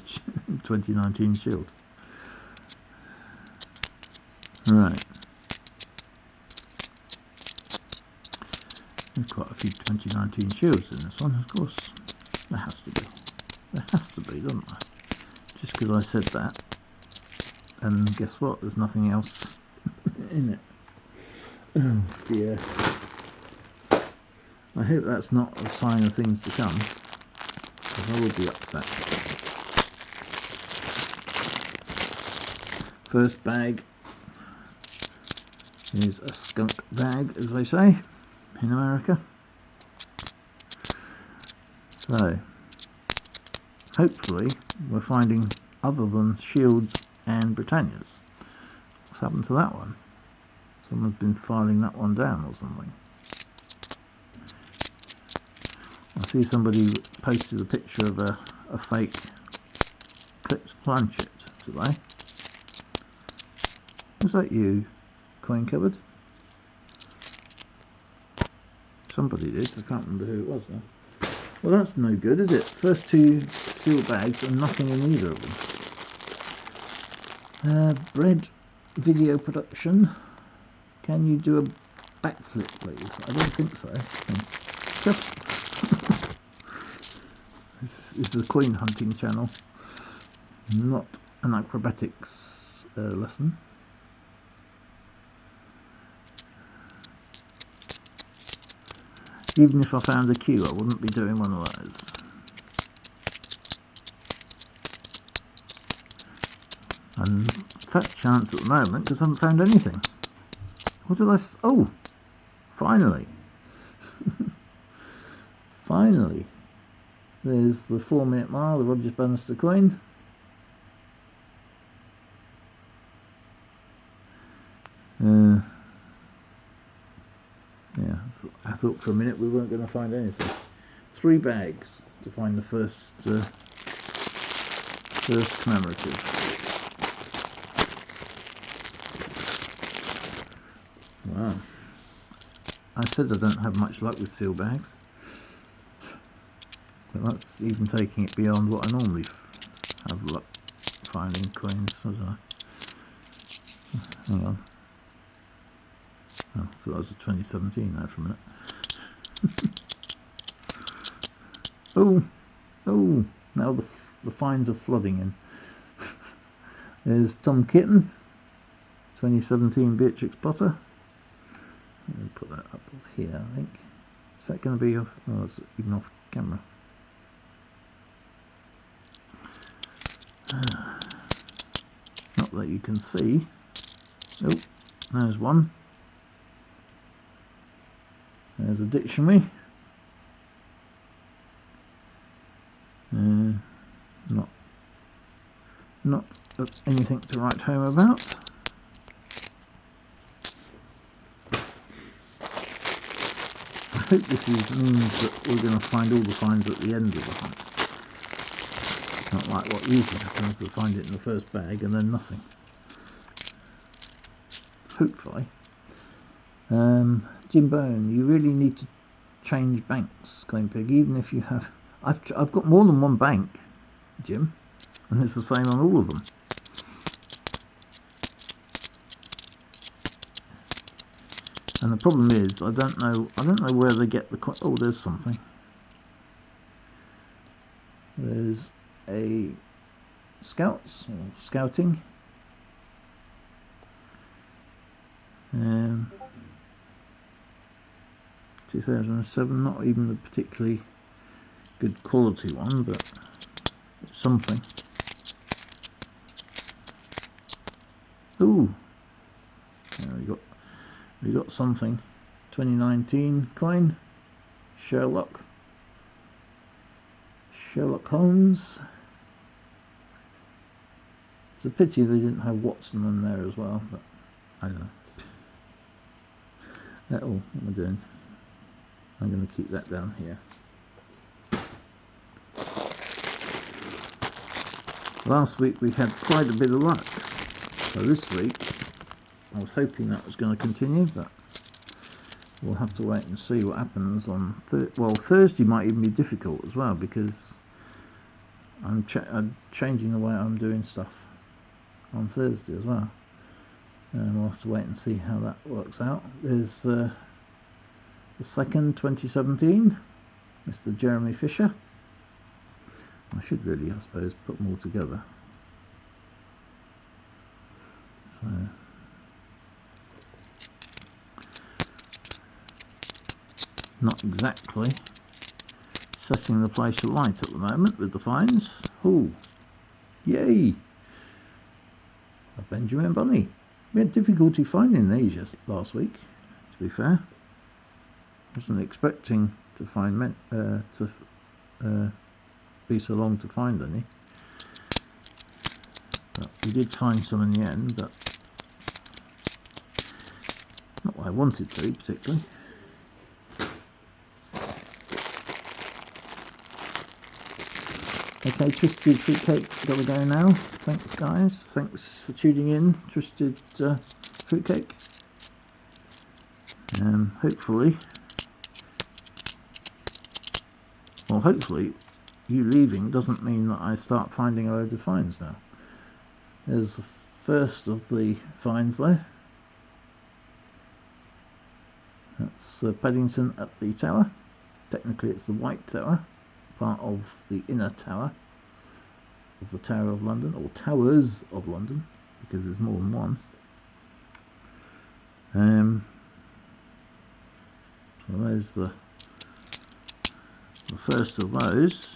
2019 shield. Right, there's quite a few 2019 shields in this one, of course. There has to be. There has to be, doesn't there? Just because I said that. And guess what? There's nothing else in it. Oh dear. I hope that's not a sign of things to come, because I will be upset. First bag is a skunk bag, as they say in America. So hopefully we're finding other than shields and Britannias. What's happened to that one? Someone's been filing that one down or something. I see somebody posted a picture of a fake clipped planchet today. Was that you, Coin Cupboard? Somebody did, I can't remember who it was though. Well, that's no good, is it? First 2 sealed bags and nothing in either of them. Bread video production. Can you do a backflip, please? I don't think so. This is a coin hunting channel, not an acrobatics lesson. Even if I found a queue, I wouldn't be doing one of those. And fat chance at the moment because I haven't found anything. What did I... Oh! Finally! Finally! There's the 4-minute mile, the Rogers Bannister coin. Yeah, I thought for a minute we weren't going to find anything. 3 bags to find the first commemorative. Wow. I said I don't have much luck with seal bags. But that's even taking it beyond what I normally have luck finding coins, I don't know. Hang on. Oh, so that was a 2017 there for a minute. Oh, now the finds are flooding in. There's Tom Kitten, 2017 Beatrix Potter. I'll put that up here, I think. Is that going to be off? Oh, it's even off camera. Not that you can see. Oh, there's one. There's a dictionary. Not anything to write home about. I hope this means that we're going to find all the finds at the end of the hunt. Not like what usually happens, to find it in the first bag and then nothing. Hopefully. Jim Bone, you really need to change banks, CoinPig, even if you have... I've got more than one bank, Jim, and it's the same on all of them. And the problem is, I don't know where they get the coin. Oh, there's something. There's a scouts or scouting. 2007, not even a particularly good quality one, but it's something. Ooh, yeah, we got something. 2019 coin, Sherlock Holmes. It's a pity they didn't have Watson in there as well, but I don't know. Oh, what am I doing? I'm going to keep that down here. Last week we had quite a bit of luck, so this week I was hoping that was going to continue, but we'll have to wait and see what happens on Thursday might even be difficult as well, because I'm changing the way I'm doing stuff on Thursday as well, and we'll have to wait and see how that works out. There's the second 2017, Mr. Jeremy Fisher. I should really, I suppose, put them all together. So, not exactly setting the place alight at the moment with the finds. Oh, yay! A Benjamin Bunny. We had difficulty finding these last week, to be fair. Wasn't expecting to find be so long to find any, but we did find some in the end, but not what I wanted to particularly. Okay, Twisted Fruitcake, gotta go now. Thanks guys, thanks for tuning in, Twisted Fruitcake. Hopefully you leaving doesn't mean that I start finding a load of finds now. There's the first of the finds there. That's Paddington at the tower. Technically it's the White Tower, part of the inner tower of the Tower of London, or Towers of London, because there's more than one. So there's the first of those.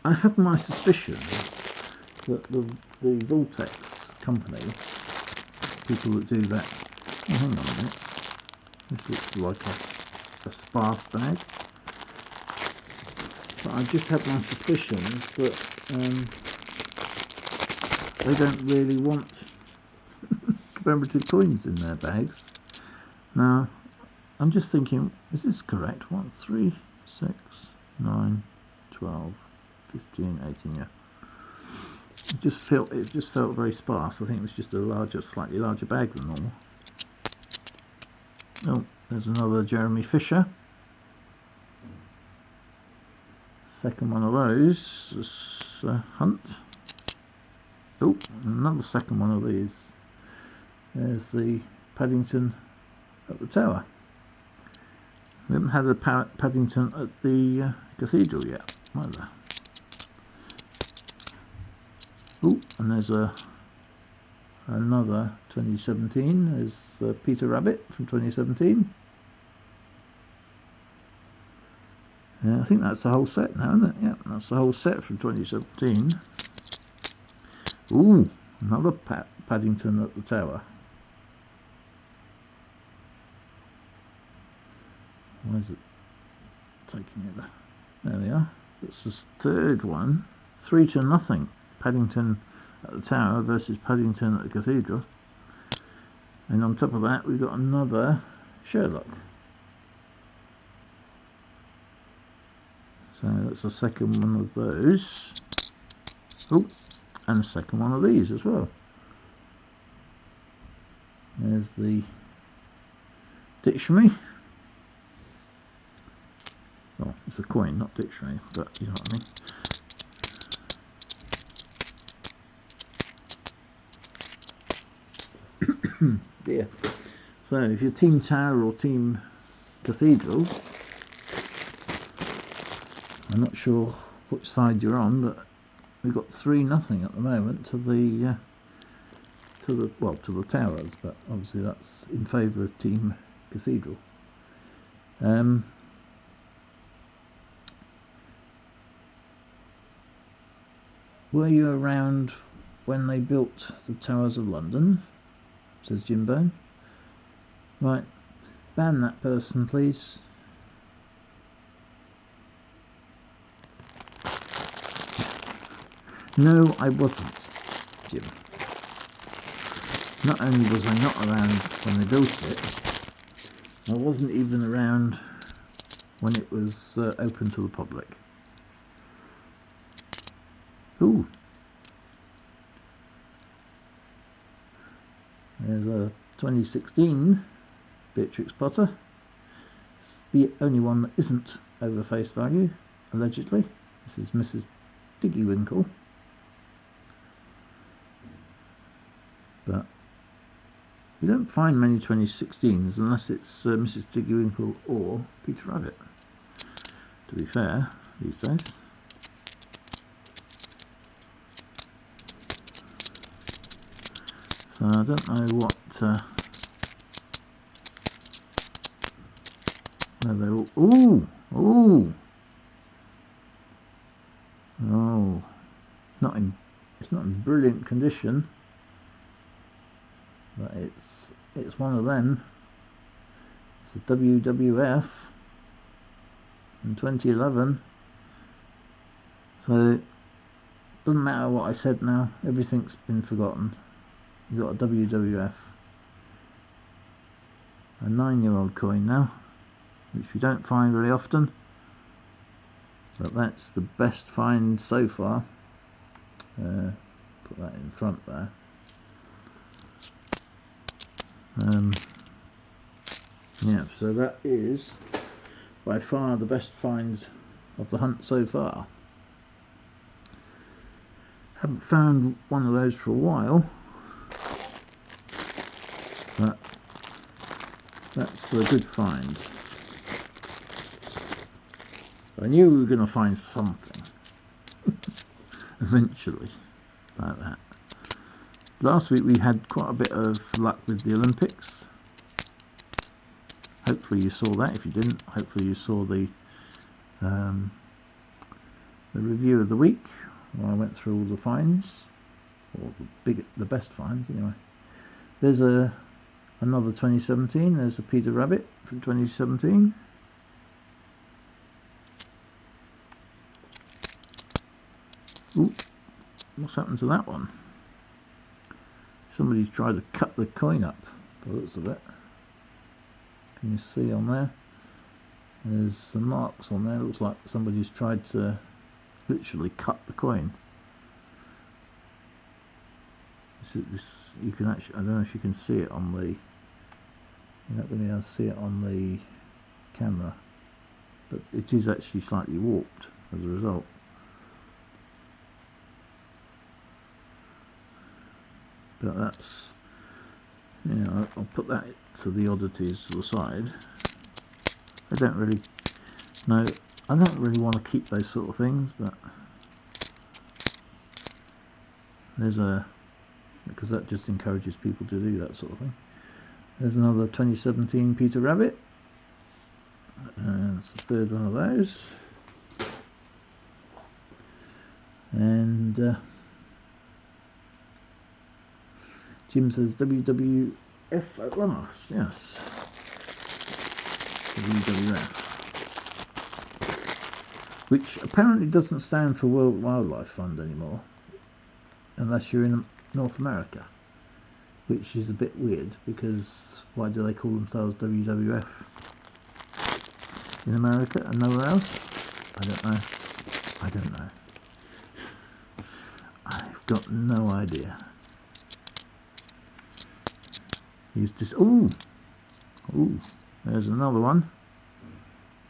I have my suspicions that the Vortex company, people that do that, oh, hang on a minute, this looks like a sparse bag, but I just have my suspicions that they don't really want commemorative coins in their bags. Now, I'm just thinking, is this correct? 1, 3, 6, 9, 12, 15, 18, yeah. It just felt very sparse. I think it was just a slightly larger bag than normal. Oh, there's another Jeremy Fisher. Second one of those is Hunt. Oh, another second one of these. There's the Paddington at the Tower. We haven't had a Paddington at the Cathedral yet, either. Oh, and there's another 2017. There's Peter Rabbit from 2017. I think that's the whole set now, isn't it? Yeah, that's the whole set from 2017. Ooh, another Paddington at the Tower. Why is it taking it there? There we are. That's the third one. 3-0. Paddington at the Tower versus Paddington at the Cathedral. And on top of that, we've got another Sherlock. So that's the second one of those. Oh, and the second one of these as well. There's the dictionary. Well, it's a coin, not dictionary, but you know what I mean. Yeah. So if you're Team Tower or Team Cathedral, I'm not sure which side you're on, but we've got 3-0 at the moment to the Towers, but obviously that's in favour of Team Cathedral. Were you around when they built the Towers of London? Says Jimbo. Right, ban that person, please. No, I wasn't, Jim. Not only was I not around when they built it, I wasn't even around when it was open to the public. Ooh. There's a 2016 Beatrix Potter. It's the only one that isn't over face value, allegedly. This is Mrs. Diggywinkle. But you don't find many 2016s unless it's Mrs. Diggywinkle or Peter Rabbit, to be fair, these days. So I don't know what where they're all. Ooh! Ooh! Oh, it's not in brilliant condition, but it's one of them. It's a WWF in 2011. So doesn't matter what I said now. Everything's been forgotten. You've got a WWF, a 9-year-old coin now, which you don't find very often, but that's the best find so far. Put that in front there. Yeah, so that is by far the best find of the hunt so far. Haven't found one of those for a while, but that's a good find. I knew we were going to find something eventually like that. Last week we had quite a bit of luck with the Olympics. Hopefully you saw that. If you didn't, hopefully you saw the review of the week where I went through all the finds, or the best finds anyway. There's another 2017. There's a Peter Rabbit from 2017. Ooh, what's happened to that one? Somebody's tried to cut the coin up by the looks of it. Can you see on there? There's some marks on there. It looks like somebody's tried to literally cut the coin. This you can actually, I don't know if you can see it on the, you're not going to be able to see it on the camera, but it is actually slightly warped as a result. But that's, you know, I'll put that to the oddities to the side. I don't really know, I don't really want to keep those sort of things, but there's because that just encourages people to do that sort of thing. There's another 2017 Peter Rabbit, and it's the third one of those. And Jim says WWF at last, yes. WWF. Which apparently doesn't stand for World Wildlife Fund anymore, unless you're in North America, which is a bit weird, because why do they call themselves WWF in America and nowhere else? I don't know. I don't know. I've got no idea. He's just, ooh, there's another one.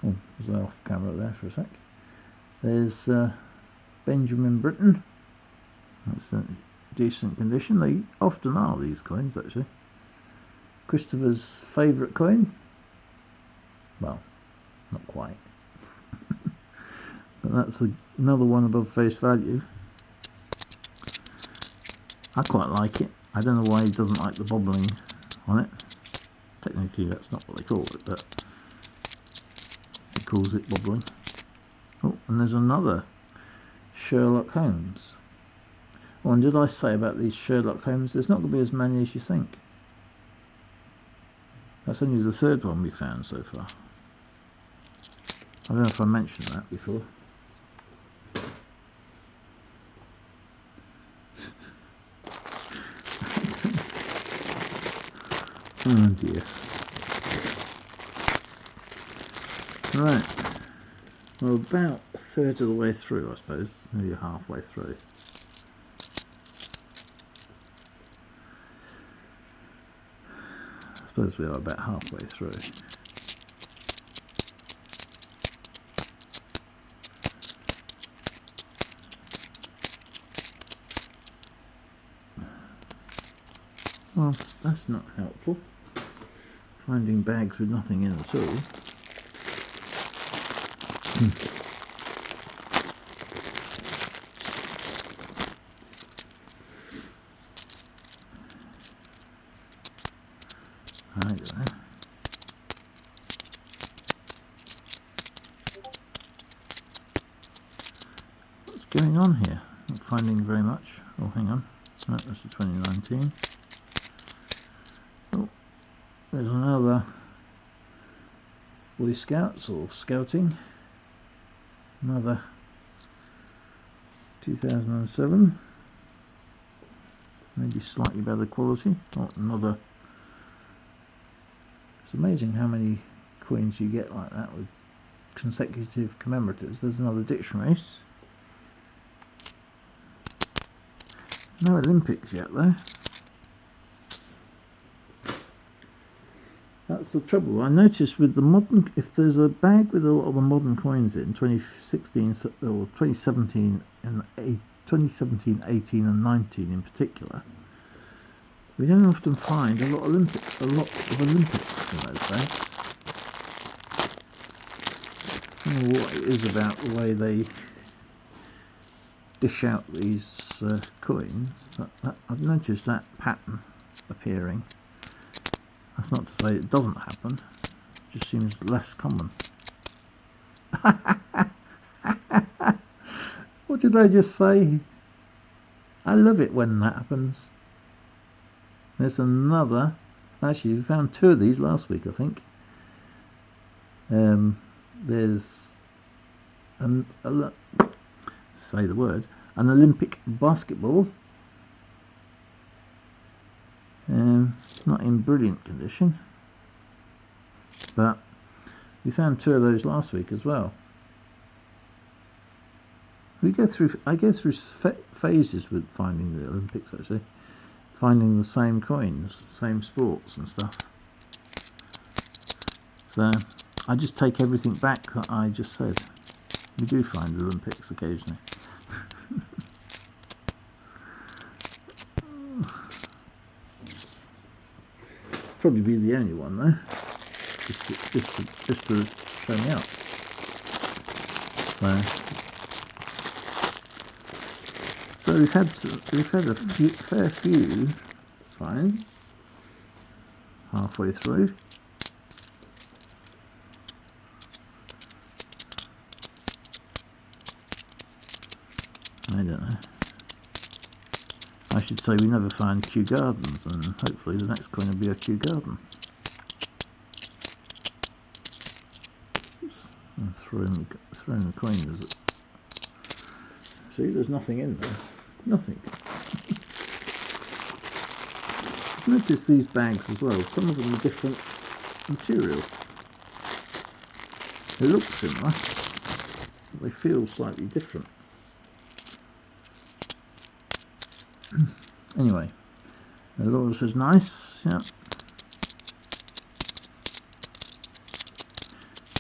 Oh, was off camera there for a sec. There's Benjamin Britten. That's in decent condition. They often are, these coins, actually. Christopher's favourite coin. Well, not quite. But that's another one above face value. I quite like it. I don't know why he doesn't like the bobbling on it. Technically that's not what they call it, but he calls it bobbling. Oh, and there's another Sherlock Holmes. Oh, and did I say about these Sherlock Holmes, there's not going to be as many as you think. That's only the third one we found so far. I don't know if I mentioned that before. Oh dear. Right. Well, about a third of the way through, I suppose. Maybe halfway through. I suppose we are about halfway through. Well, that's not helpful. Finding bags with nothing in at all. I don't know. What's going on here? Not finding very much. Oh, hang on. No, that's the 2019. Oh, there's another Boy Scouts or Scouting. Another 2007. Maybe slightly better quality. Oh, another. It's amazing how many coins you get like that with consecutive commemoratives. There's another dictionary. No Olympics yet though. That's the trouble. I noticed with the modern, if there's a bag with a lot of the modern coins in 2016 or 2017 and 2017, 18 and 19 in particular, we don't often find a lot of Olympics in those bags. I don't know what it is about the way they dish out these coins, but I've noticed that pattern appearing. That's not to say it doesn't happen, it just seems less common. What did I just say? I love it when that happens. There's another. Actually, we found two of these last week, I think. There's say the word, an Olympic basketball. Not in brilliant condition, but we found two of those last week as well. I go through phases with finding the Olympics, actually. Finding the same coins, same sports and stuff. So I just take everything back that I just said. We do find the Olympics occasionally. Probably be the only one though, just to show me up. So we've had a fair few finds halfway through. I don't know. I should say we never find Kew Gardens, and hopefully the next coin will be a Kew Garden. Oops. I'm throwing the coins. See, there's nothing in there. Nothing. Notice these bags as well. Some of them are different material. They look similar, but they feel slightly different. Anyway, Laura says nice, yeah.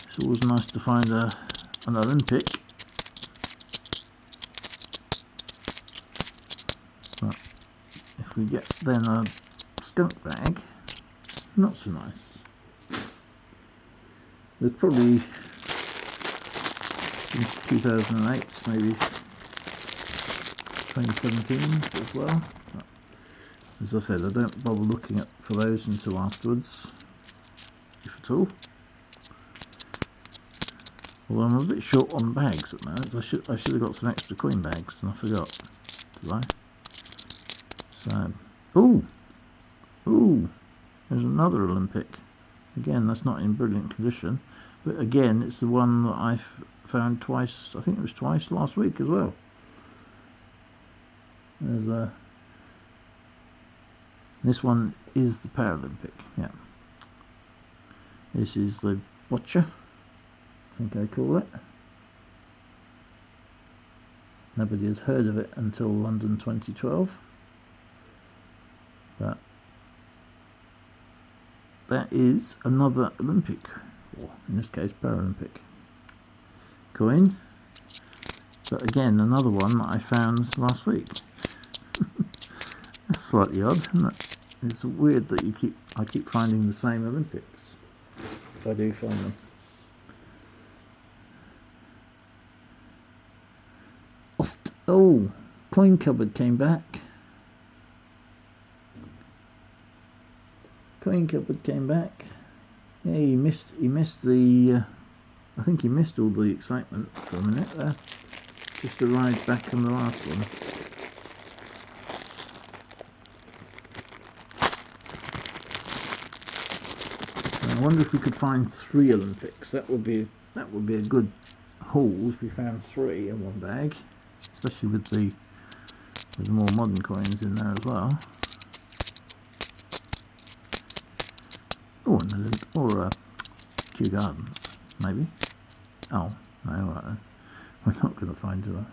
It's always nice to find an Olympic. But if we get then a skunk bag, not so nice. There's probably 2008, maybe 2017 as well. But as I said, I don't bother looking for those until afterwards, if at all. Although I'm a bit short on bags at the moment. I should have got some extra coin bags, and I forgot. Did I? So, ooh, there's another Olympic. Again, that's not in brilliant condition, but again, it's the one that I found twice. I think it was twice last week as well. There's this one is the Paralympic, yeah. This is the boccia, I think I call it. Nobody has heard of it until London 2012. But that is another Olympic, or in this case Paralympic coin. But again, another one that I found last week. That's slightly odd, isn't it? It's weird that I keep finding the same Olympics, if I do find them. Oh, coin cupboard came back. Coin cupboard came back. Yeah, he missed the. I think he missed all the excitement for a minute there. Just arrived back on the last one. I wonder if we could find 3 Olympics. That would be a good haul if we found 3 in one bag, especially with the more modern coins in there as well. Or a Kew Gardens, maybe. Oh, no, right then. We're not going to find her.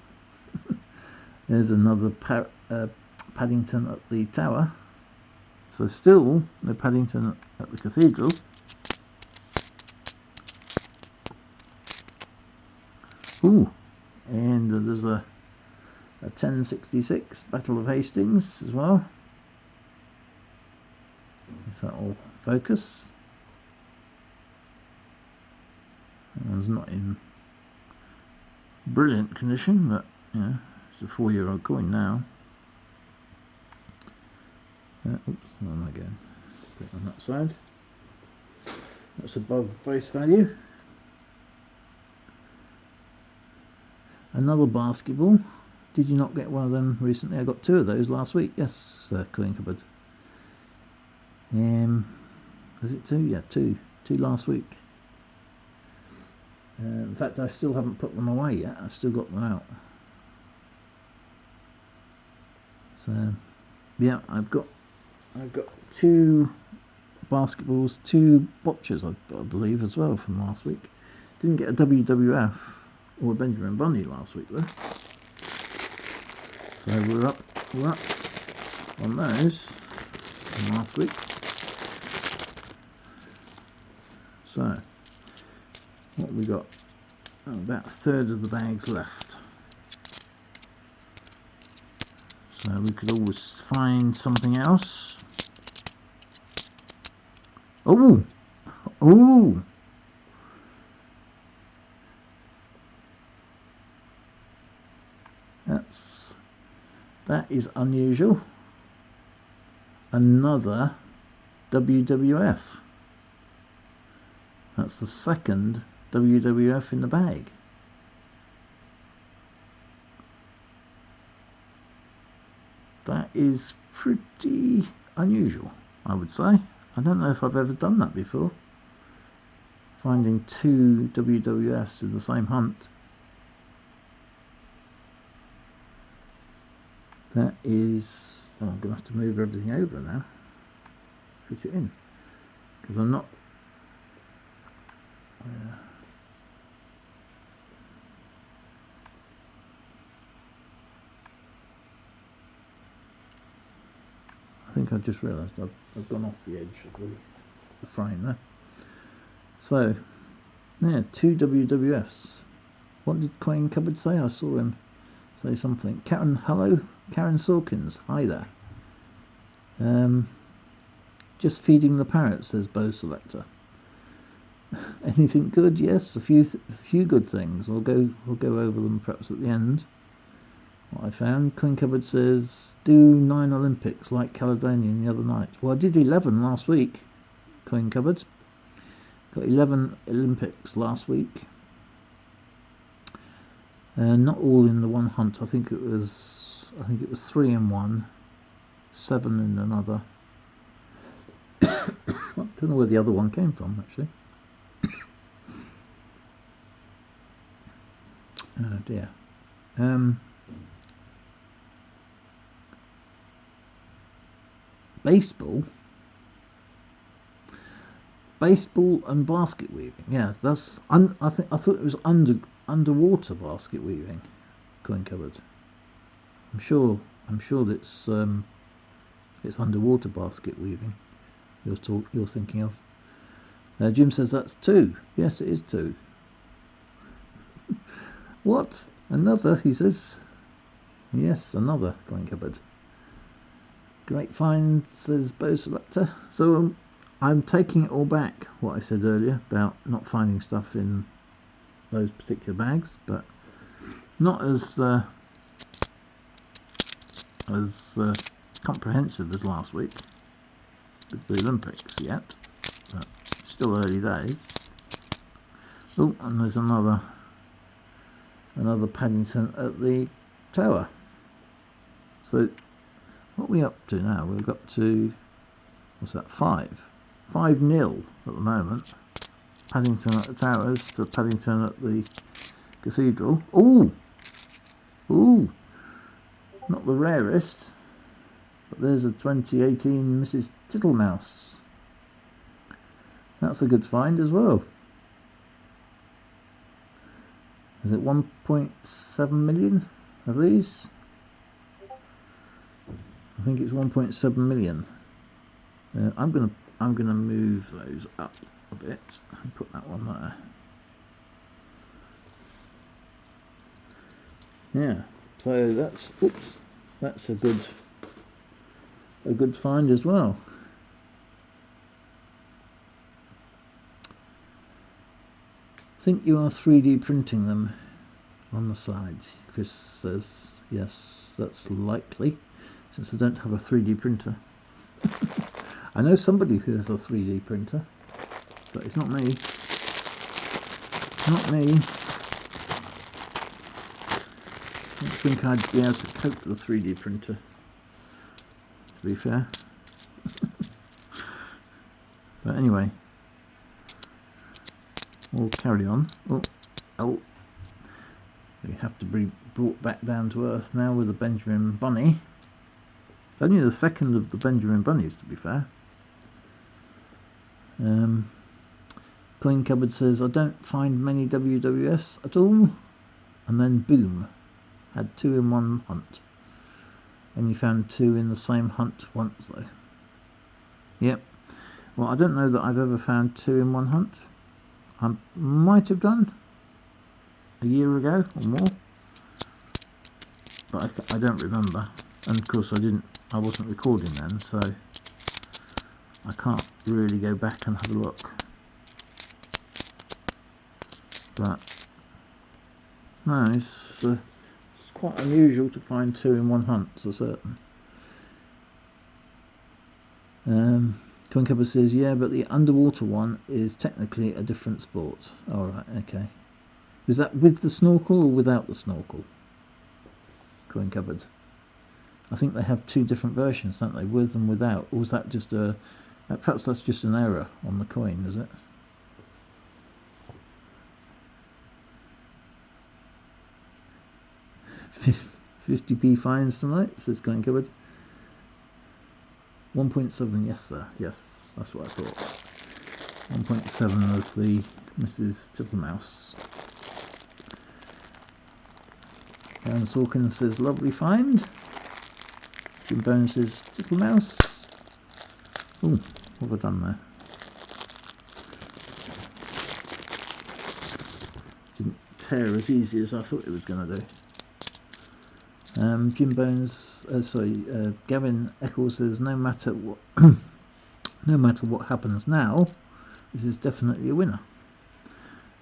There's another Paddington at the Tower. So still no Paddington at the Cathedral. Ooh, and there's a 1066 Battle of Hastings as well. If that will focus. That one's not in brilliant condition, but yeah, it's a 4-year-old coin now. Oops, where am I going? Put it on that side. That's above face value. Another basketball. Did you not get one of them recently? I got 2 of those last week. Yes, coin cupboard. Is it 2? Yeah, 2 last week. In fact, I still haven't put them away yet. I've still got them out. So, yeah, I've got 2 basketballs, 2 botchers, I believe, as well from last week. Didn't get a WWF or a Benjamin Bunny last week though. So we're up on those from last week. So what we got? Oh, about a third of the bags left. So we could always find something else. Oh! Oh! That is unusual. Another WWF. That's the second WWF in the bag. That is pretty unusual, I would say. I don't know if I've ever done that before. Finding 2 WWFs in the same hunt. That is... Oh, I'm going to have to move everything over now. Fit it in. Because I'm not... I think I just realised I've gone off the edge of the frame there. So, yeah, 2 WWFs. What did Coin Cupboard say? I saw him say something. Karen, hello? Karen Sawkins, hi there. Just feeding the parrot, says Bow Selector. Anything good? Yes, a few good things. We'll go over them perhaps at the end. What I found. Coin Cupboard says do 9 Olympics like Caledonian the other night. Well, I did 11 last week. Coin Cupboard got 11 Olympics last week. Not all in the one hunt. I think it was 3 in one, 7 in another. I don't know where the other one came from actually. Oh dear. Baseball and basket weaving. Yes, that's. I thought it was underwater basket weaving. Coin Cupboard. I'm sure that it's underwater basket weaving. You're thinking of. Jim says that's 2. Yes, it is 2. What? Another? He says. Yes, another Coin Cupboard. Great find, says Bow Selector. So I'm taking it all back, what I said earlier about not finding stuff in those particular bags, but not as comprehensive as last week with the Olympics yet, but still early days. Oh, and there's another Paddington at the tower. So what are we up to now? We've got to, what's that, 5-0 at the moment. Paddington at the Towers to Paddington at the Cathedral. Ooh! Ooh! Not the rarest, but there's a 2018 Mrs. Tittlemouse. That's a good find as well. Is it 1.7 million of these? I think it's 1.7 million. I'm gonna move those up a bit and put that one there. Yeah, So that's a good find as well. Think you are 3D printing them on the sides? Chris says yes, that's likely, since I don't have a 3D printer. I know somebody who has a 3D printer, but it's not me. Not me. I don't think I'd be able to cope with a 3D printer, to be fair. But anyway, we'll carry on. Oh, we have to be brought back down to earth now with the Benjamin Bunny. Only the second of the Benjamin Bunnies, to be fair. Coin Cupboard says, I don't find many WWFs at all. And then boom, had 2 in one hunt. And you found 2 in the same hunt once though. Yep. Well, I don't know that I've ever found 2 in one hunt. I might have done a year ago or more, but I don't remember. And of course I wasn't recording then, so I can't really go back and have a look. But no, it's quite unusual to find 2 in one hunt, for certain. Coin Cupboard says, yeah, but the underwater one is technically a different sport. Alright, okay. Is that with the snorkel or without the snorkel? Coin Cupboard. I think they have 2 different versions, don't they? With and without. Or is that just perhaps that's just an error on the coin, is it? $50p fines tonight, says Coin Cupboard. 1.7, yes sir, yes, that's what I thought. 1.7 of the Mrs. Tittlemouse. Karen Hawkins says, lovely find. Jim Bones says, Tittlemouse. Oh, what have I done there? Didn't tear as easy as I thought it was going to do. Jim Bones, Gavin Eccles says, no matter what, no matter what happens now, this is definitely a winner.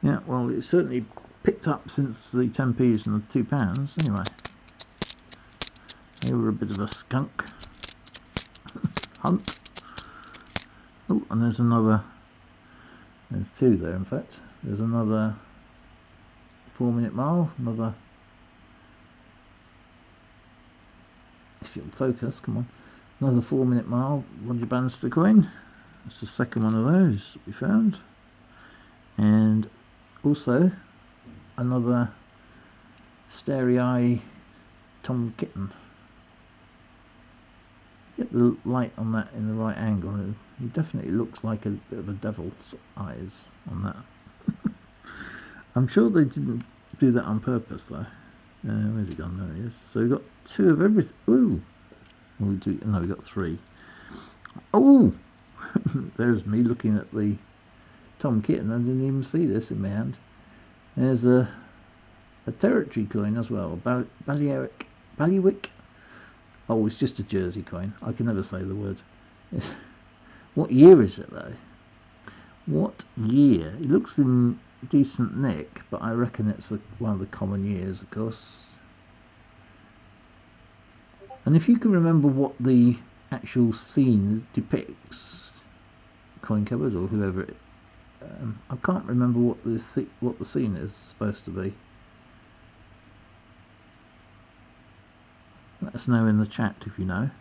Yeah, well, it's certainly picked up since the 10p's and the £2. Anyway, they were a bit of a skunk. Hunt. Oh, and there's 2 there, in fact. There's another 4-minute mile, another. If you'll focus, come on. Another 4-minute mile, Roger Bannister coin. That's the second one of those we found. And also another starry eye Tom Kitten. Get the light on that in the right angle. He definitely looks like a bit of a devil's eyes on that. I'm sure they didn't do that on purpose though. Where's he gone? There he is. So we've got 2 of everything. Ooh! We've got 3. Oh! There's me looking at the Tom Kitten. I didn't even see this in my hand. There's a territory coin as well. Ballywick. Oh, it's just a Jersey coin. I can never say the word. What year is it though? What year? It looks in decent nick, but I reckon it's one of the common years, of course. And if you can remember what the actual scene depicts, Coin Cupboard or whoever it, I can't remember what the scene is supposed to be. Let us know in the chat if you know.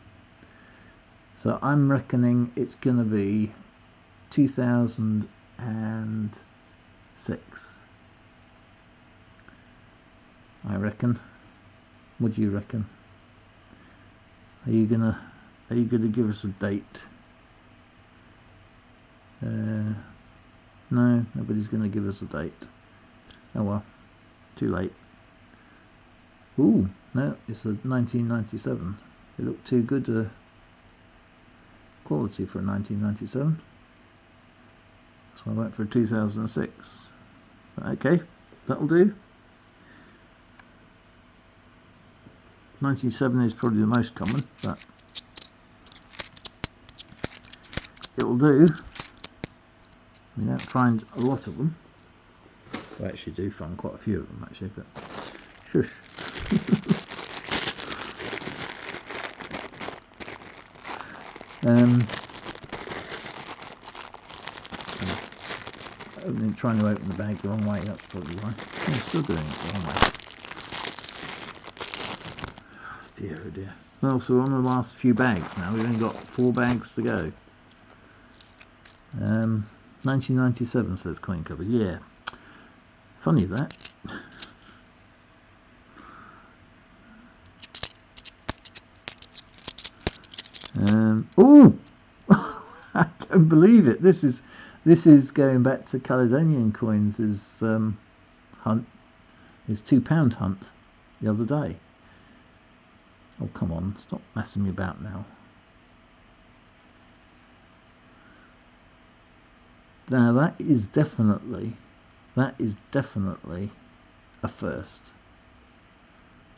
So I'm reckoning it's going to be 2006. I reckon. What do you reckon? Are you gonna give us a date? No, nobody's gonna give us a date. Oh well, too late. Ooh, no, it's a 1997. It looked too good quality for a 1997. So I went for a 2006. Okay, that'll do. 97 is probably the most common, but it'll do. We don't find a lot of them. We actually do find quite a few of them actually, but shush. Trying to open the bag the wrong way, that's probably why. I'm still doing it the wrong way. Dear oh dear. Well, so we're on the last few bags now. We've only got 4 bags to go. 1997 says coin cover. Yeah. Funny that. Oh! I don't believe it. This is going back to Caledonian coins. Hunt, his £2 hunt the other day. Oh come on! Stop messing me about now. Now that is definitely a first.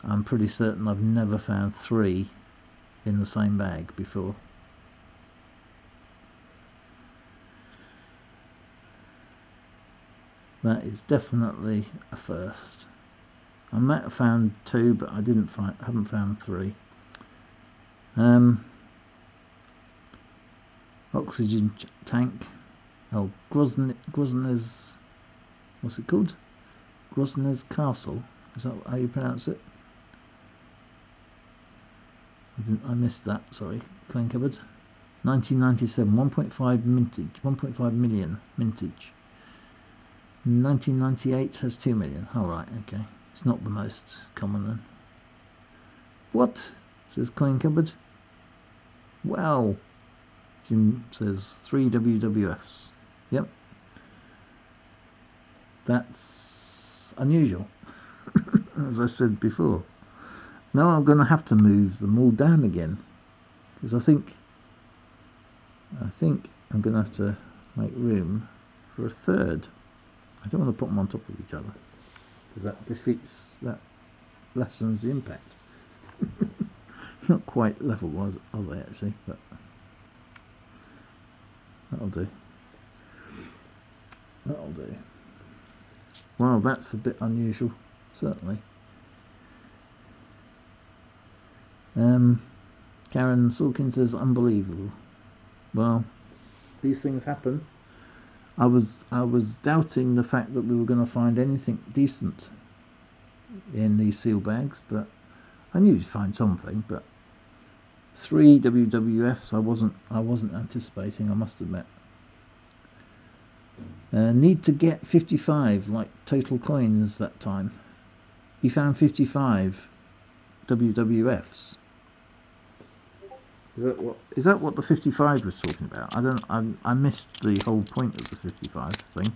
I'm pretty certain I've never found 3 in the same bag before. That is definitely a first. I might have found 2, but I haven't found 3. Oxygen tank. Oh, Grosvenor's, what's it called? Grosvenor's Castle. Is that how you pronounce it? I missed that. Sorry. Coin cupboard. 1997. 1.5 mintage. 1.5 million mintage. 1998 has 2 million. All right. Okay. It's not the most common then. What? Says coin cupboard. Wow. Jim says 3 WWFs. Yep. That's unusual. As I said before. Now I'm going to have to move them all down again. Because I think I'm going to have to make room for a third. I don't want to put them on top of each other. Because that lessens the impact. Not quite level wise, are they actually? But that'll do. That'll do. Well, that's a bit unusual, certainly. Karen Sorkin says unbelievable. Well, these things happen. I was doubting the fact that we were going to find anything decent in these seal bags, but I knew you'd find something. But 3 WWFs I wasn't anticipating, I must admit. Need to get 55 like total coins that time. We found 55 WWFs. Is that what the 55 was talking about? I missed the whole point of the 55 thing.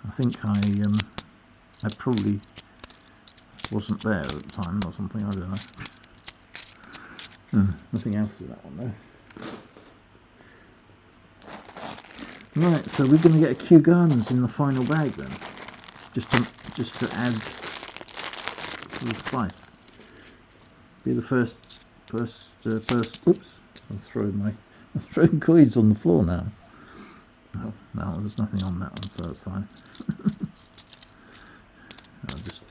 I think I probably wasn't there at the time or something. I don't know. Nothing else in that one though. Right, so we're going to get a Kew Gardens in the final bag then, just to add to the spice. Be the first. Oops! I'm throwing coins on the floor now. Oh no, there's nothing on that one, so that's fine. I'll just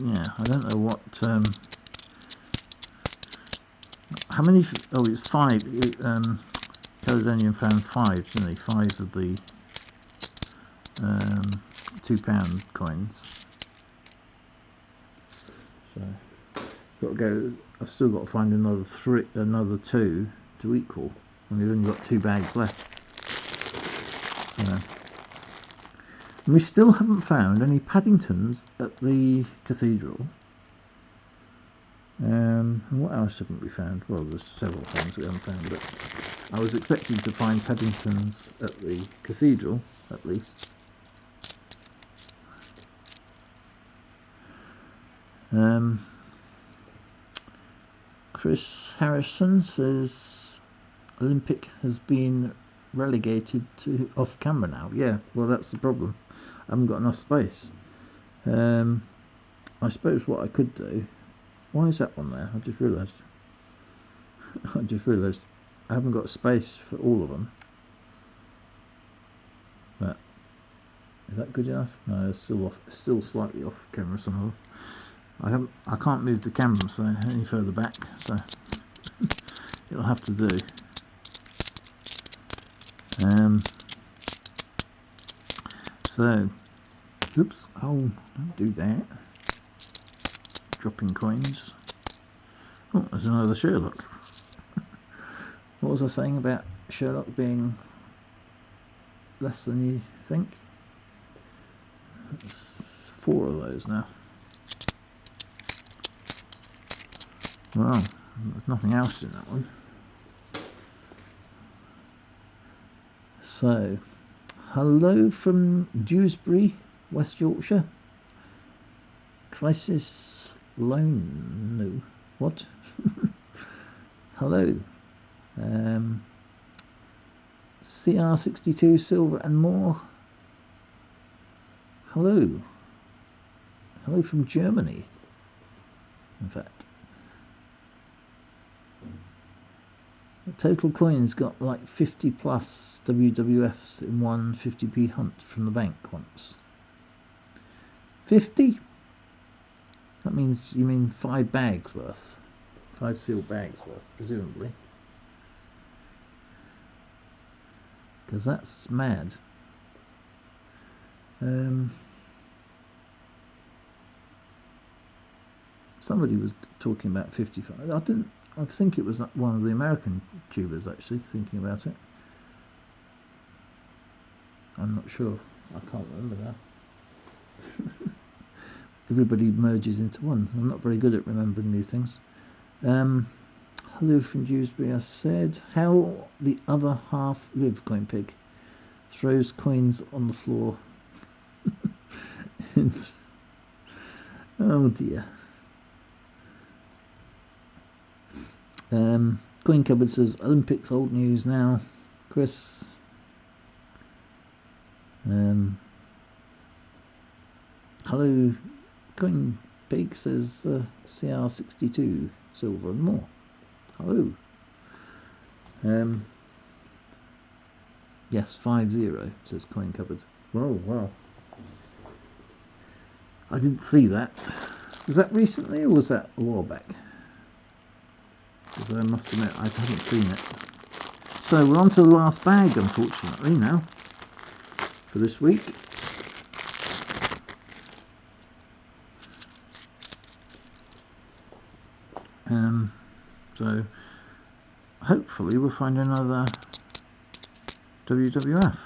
yeah, I don't know what how many. Oh, it's 5. Caledonian found 5, didn't he? 5 of the £2 coins. So got to go. I've still got to find another 2 to equal, and we've only got 2 bags left. So, and we still haven't found any Paddingtons at the cathedral. And what else haven't we found? Well, there's several things we haven't found, but I was expecting to find Paddingtons at the cathedral at least. Chris Harrison says Olympic has been relegated to off camera now. Yeah, well, that's the problem. I haven't got enough space. I suppose what I could do. Why is that one there? I just realised. I haven't got space for all of them. But is that good enough? No, it's still slightly off camera some of them. I can't move the camera so any further back, so it'll have to do. So, oops, oh, don't do that. Dropping coins. Oh, there's another Sherlock. What was I saying about Sherlock being less than you think? It's 4 of those now. Well, there's nothing else in that one. So, hello from Dewsbury, West Yorkshire. Crisis loan. No. What? Hello. CR62 silver and more. Hello. Hello from Germany. In fact. The total coins got like 50 plus WWFs in one 50p hunt from the bank once. 50? That means you mean 5 bags worth. 5 sealed bags worth, presumably. Because that's mad. Somebody was talking about 55. I think it was one of the American tubers actually thinking about it. I'm not sure. I can't remember now. Everybody merges into one. I'm not very good at remembering these things. Hello from Dewsbury, I said. How the other half live, CoinPig. Throws coins on the floor. Oh dear. Coin Cupboard says Olympics old news now. Chris. Hello, CoinPig says CR62 silver and more. Hello. Yes, 50 says Coin Cupboard. Whoa, wow. I didn't see that. Was that recently or was that a while back? Because I must admit I haven't seen it. So we're on to the last bag, unfortunately, now for this week. So hopefully we'll find another WWF.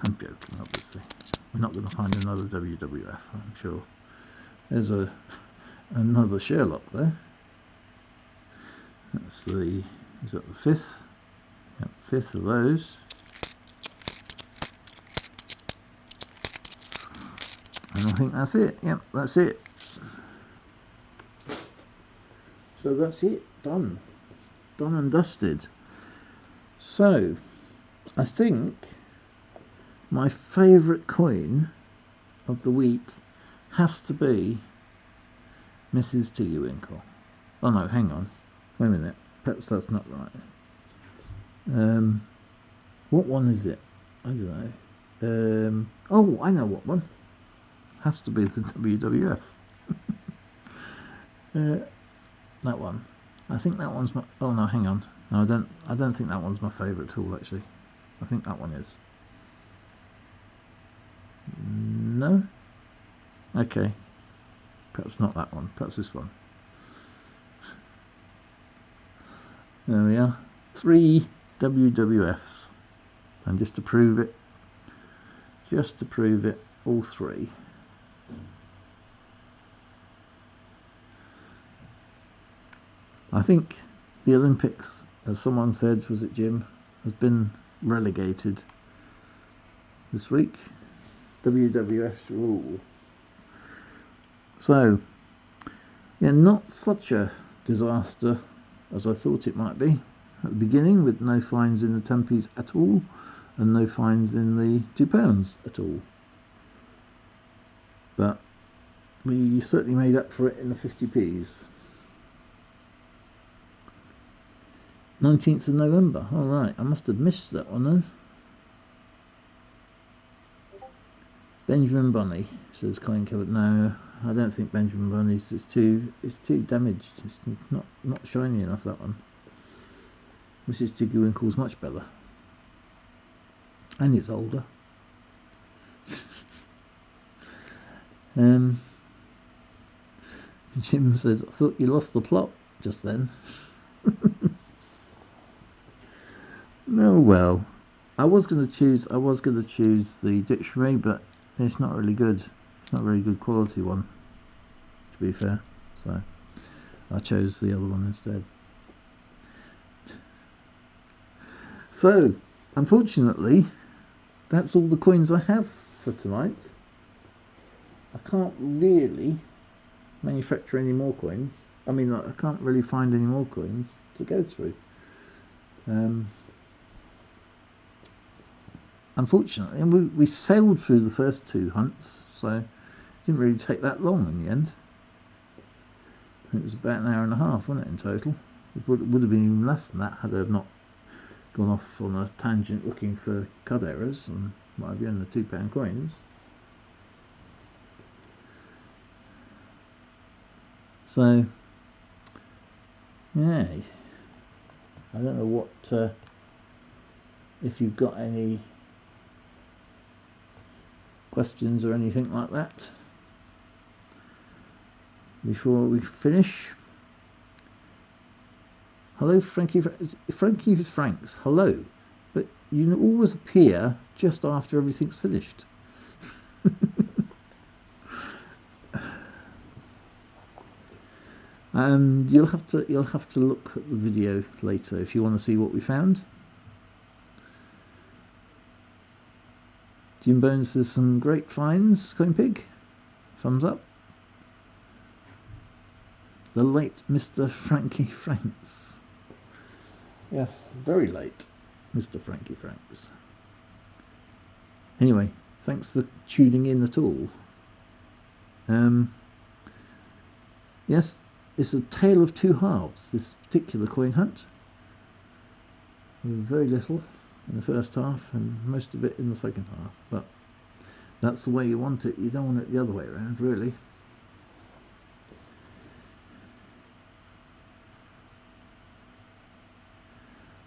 I'm joking, obviously. We're not going to find another WWF, I'm sure. There's another Sherlock there. That's the, is that the 5th? Yep, 5th of those. And I think that's it. Yep, that's it. So that's it. Done. Done and dusted. So, I think my favourite coin of the week has to be Mrs. Tiggerwinkle. Oh no, hang on. Wait a minute. Perhaps that's not right. What one is it? I don't know. Oh, I know what one. Has to be the WWF. That one. I think that one's my. Oh no, hang on. No, I don't think that one's my favourite tool actually. I think that one is. No. Okay. Perhaps not that one. Perhaps this one. There we are. 3 WWFs. And just to prove it, all 3. I think the Olympics, as someone said, was it Jim, has been relegated this week. WWF's rule. So, yeah, not such a disaster as I thought it might be at the beginning, with no fines in the 10p's at all and no fines in the £2 at all. But we certainly made up for it in the 50p's. 19th of November. Alright, I must have missed that one then. Benjamin Bunny, says CoinPig. No, I don't think Benjamin Bunny's. It's too damaged. It's not shiny enough, that one. Mrs. Tiggerwinkle's much better. And it's older. Jim says, I thought you lost the plot just then. No, well, I was going to choose the dictionary, but it's not really good. It's not a very good quality one, to be fair. So I chose the other one instead. So, unfortunately, that's all the coins I have for tonight. I can't really manufacture any more coins. I mean, I can't really find any more coins to go through. Unfortunately, and we sailed through the first 2 hunts, so it didn't really take that long in the end. It was about an hour and a half, wasn't it, in total? It would have been even less than that had I not gone off on a tangent looking for cud errors and what have you, and the £2 coins. So, yeah, I don't know what, if you've got any questions or anything like that before we finish. Hello, Frankie Franks. Hello, but you always appear just after everything's finished. And you'll have to look at the video later if you want to see what we found. Jim Bones says some great finds, CoinPig. Thumbs up. The late Mr. Frankie Franks. Yes, very late, Mr. Frankie Franks. Anyway, thanks for tuning in at all. Yes, it's a tale of two halves, this particular coin hunt. Very little in the first half and most of it in the second half, but that's the way you want it. You don't want it the other way around, really.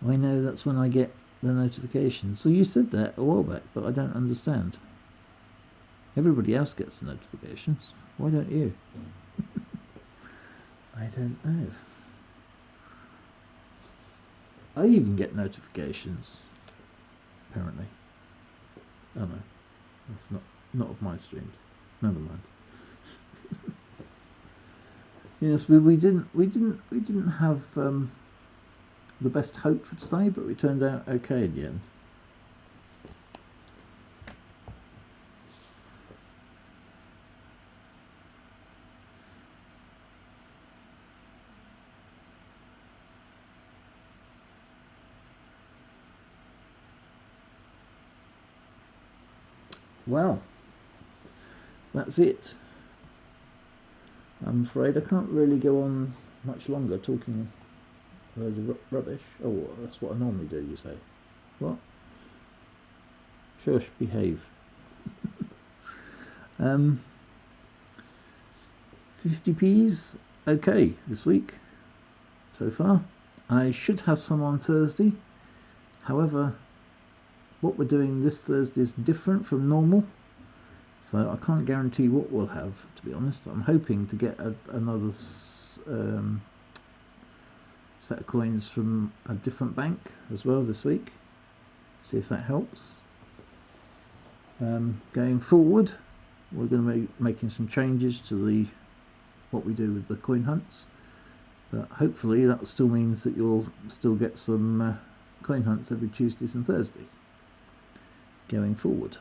I know that's when I get the notifications. Well, you said that a while back, but I don't understand. Everybody else gets the notifications. Why don't you? I don't know. I even get notifications, apparently. Oh no, that's not of my streams. Never mind. Yes, we didn't have the best hope for today, but we turned out okay in the end. Well, that's it. I'm afraid I can't really go on much longer talking loads of rubbish. Oh, that's what I normally do, you say. What? Shush, behave. 50p's okay this week so far. I should have some on Thursday. However, what we're doing this Thursday is different from normal, so I can't guarantee what we'll have, to be honest. I'm hoping to get another set of coins from a different bank as well this week. See if that helps. Going forward, we're going to be making some changes to what we do with the coin hunts, but hopefully that still means that you'll still get some coin hunts every Tuesdays and Thursday going forward.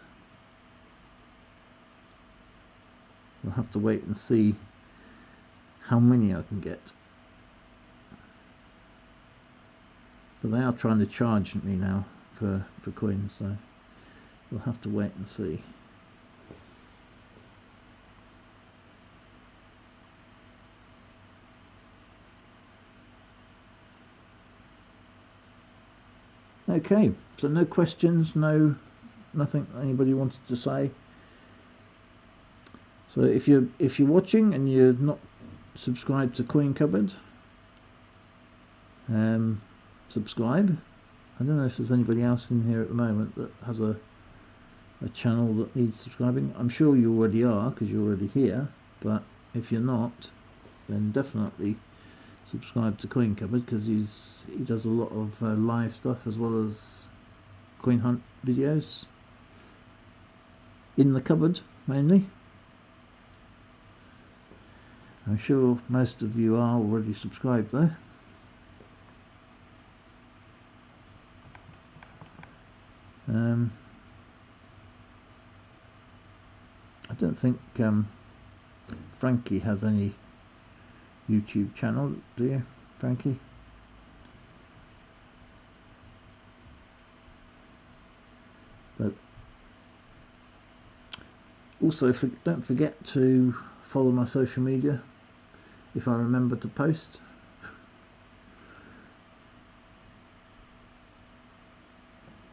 We'll have to wait and see how many I can get. but they are trying to charge me now for coins, so we'll have to wait and see. Okay, so no questions, nothing anybody wanted to say. So if you're watching and you're not subscribed to Coin Cupboard, subscribe. I don't know if there's anybody else in here at the moment that has a channel that needs subscribing. I'm sure you already are because you're already here, but if you're not, then definitely subscribe to Coin Cupboard, because he does a lot of live stuff as well as coin hunt videos in the cupboard mainly. I'm sure most of you are already subscribed there. I don't think Frankie has any YouTube channel, do you, Frankie? But also don't forget to follow my social media if I remember to post.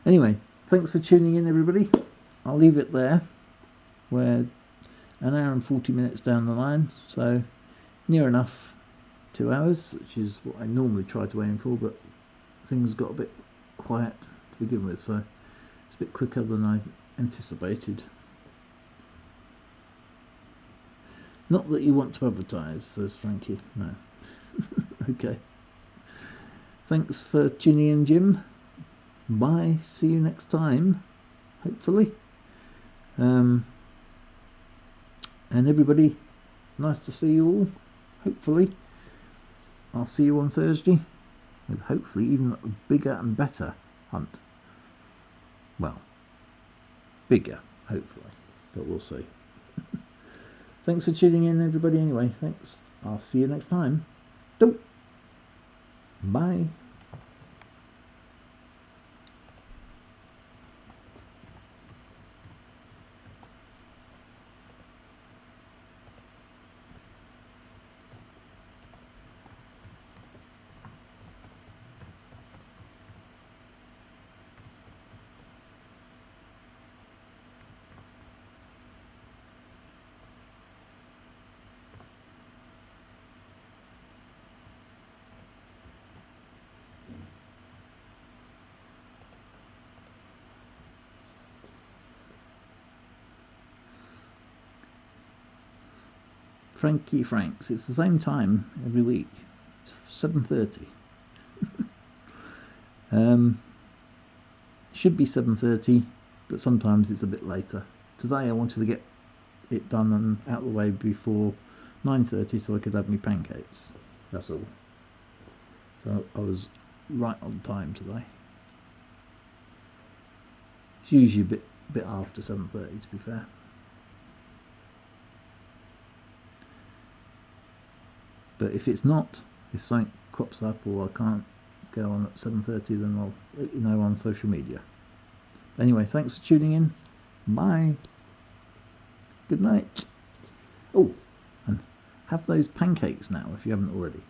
Anyway, thanks for tuning in, everybody. I'll leave it there. We're an hour and 40 minutes down the line, so near enough 2 hours, which is what I normally try to aim for, but things got a bit quiet to begin with, so it's a bit quicker than I anticipated. Not that you want to advertise, says Frankie. No. Okay. Thanks for tuning in, Jim. Bye. See you next time, hopefully. And everybody, nice to see you all. Hopefully I'll see you on Thursday with hopefully even a bigger and better hunt. Well, bigger, hopefully, but we'll see. Thanks for tuning in, everybody. Anyway, thanks. I'll see you next time. Bye. Frankie Franks. It's the same time every week. It's 7:30. Should be 7:30, but sometimes it's a bit later. Today I wanted to get it done and out of the way before 9:30 so I could have my pancakes. That's all. So I was right on time today. It's usually a bit after 7:30, to be fair. But if it's not, if something crops up or I can't go on at 7:30, then I'll let you know on social media. Anyway, thanks for tuning in. Bye. Good night. Oh, and have those pancakes now if you haven't already.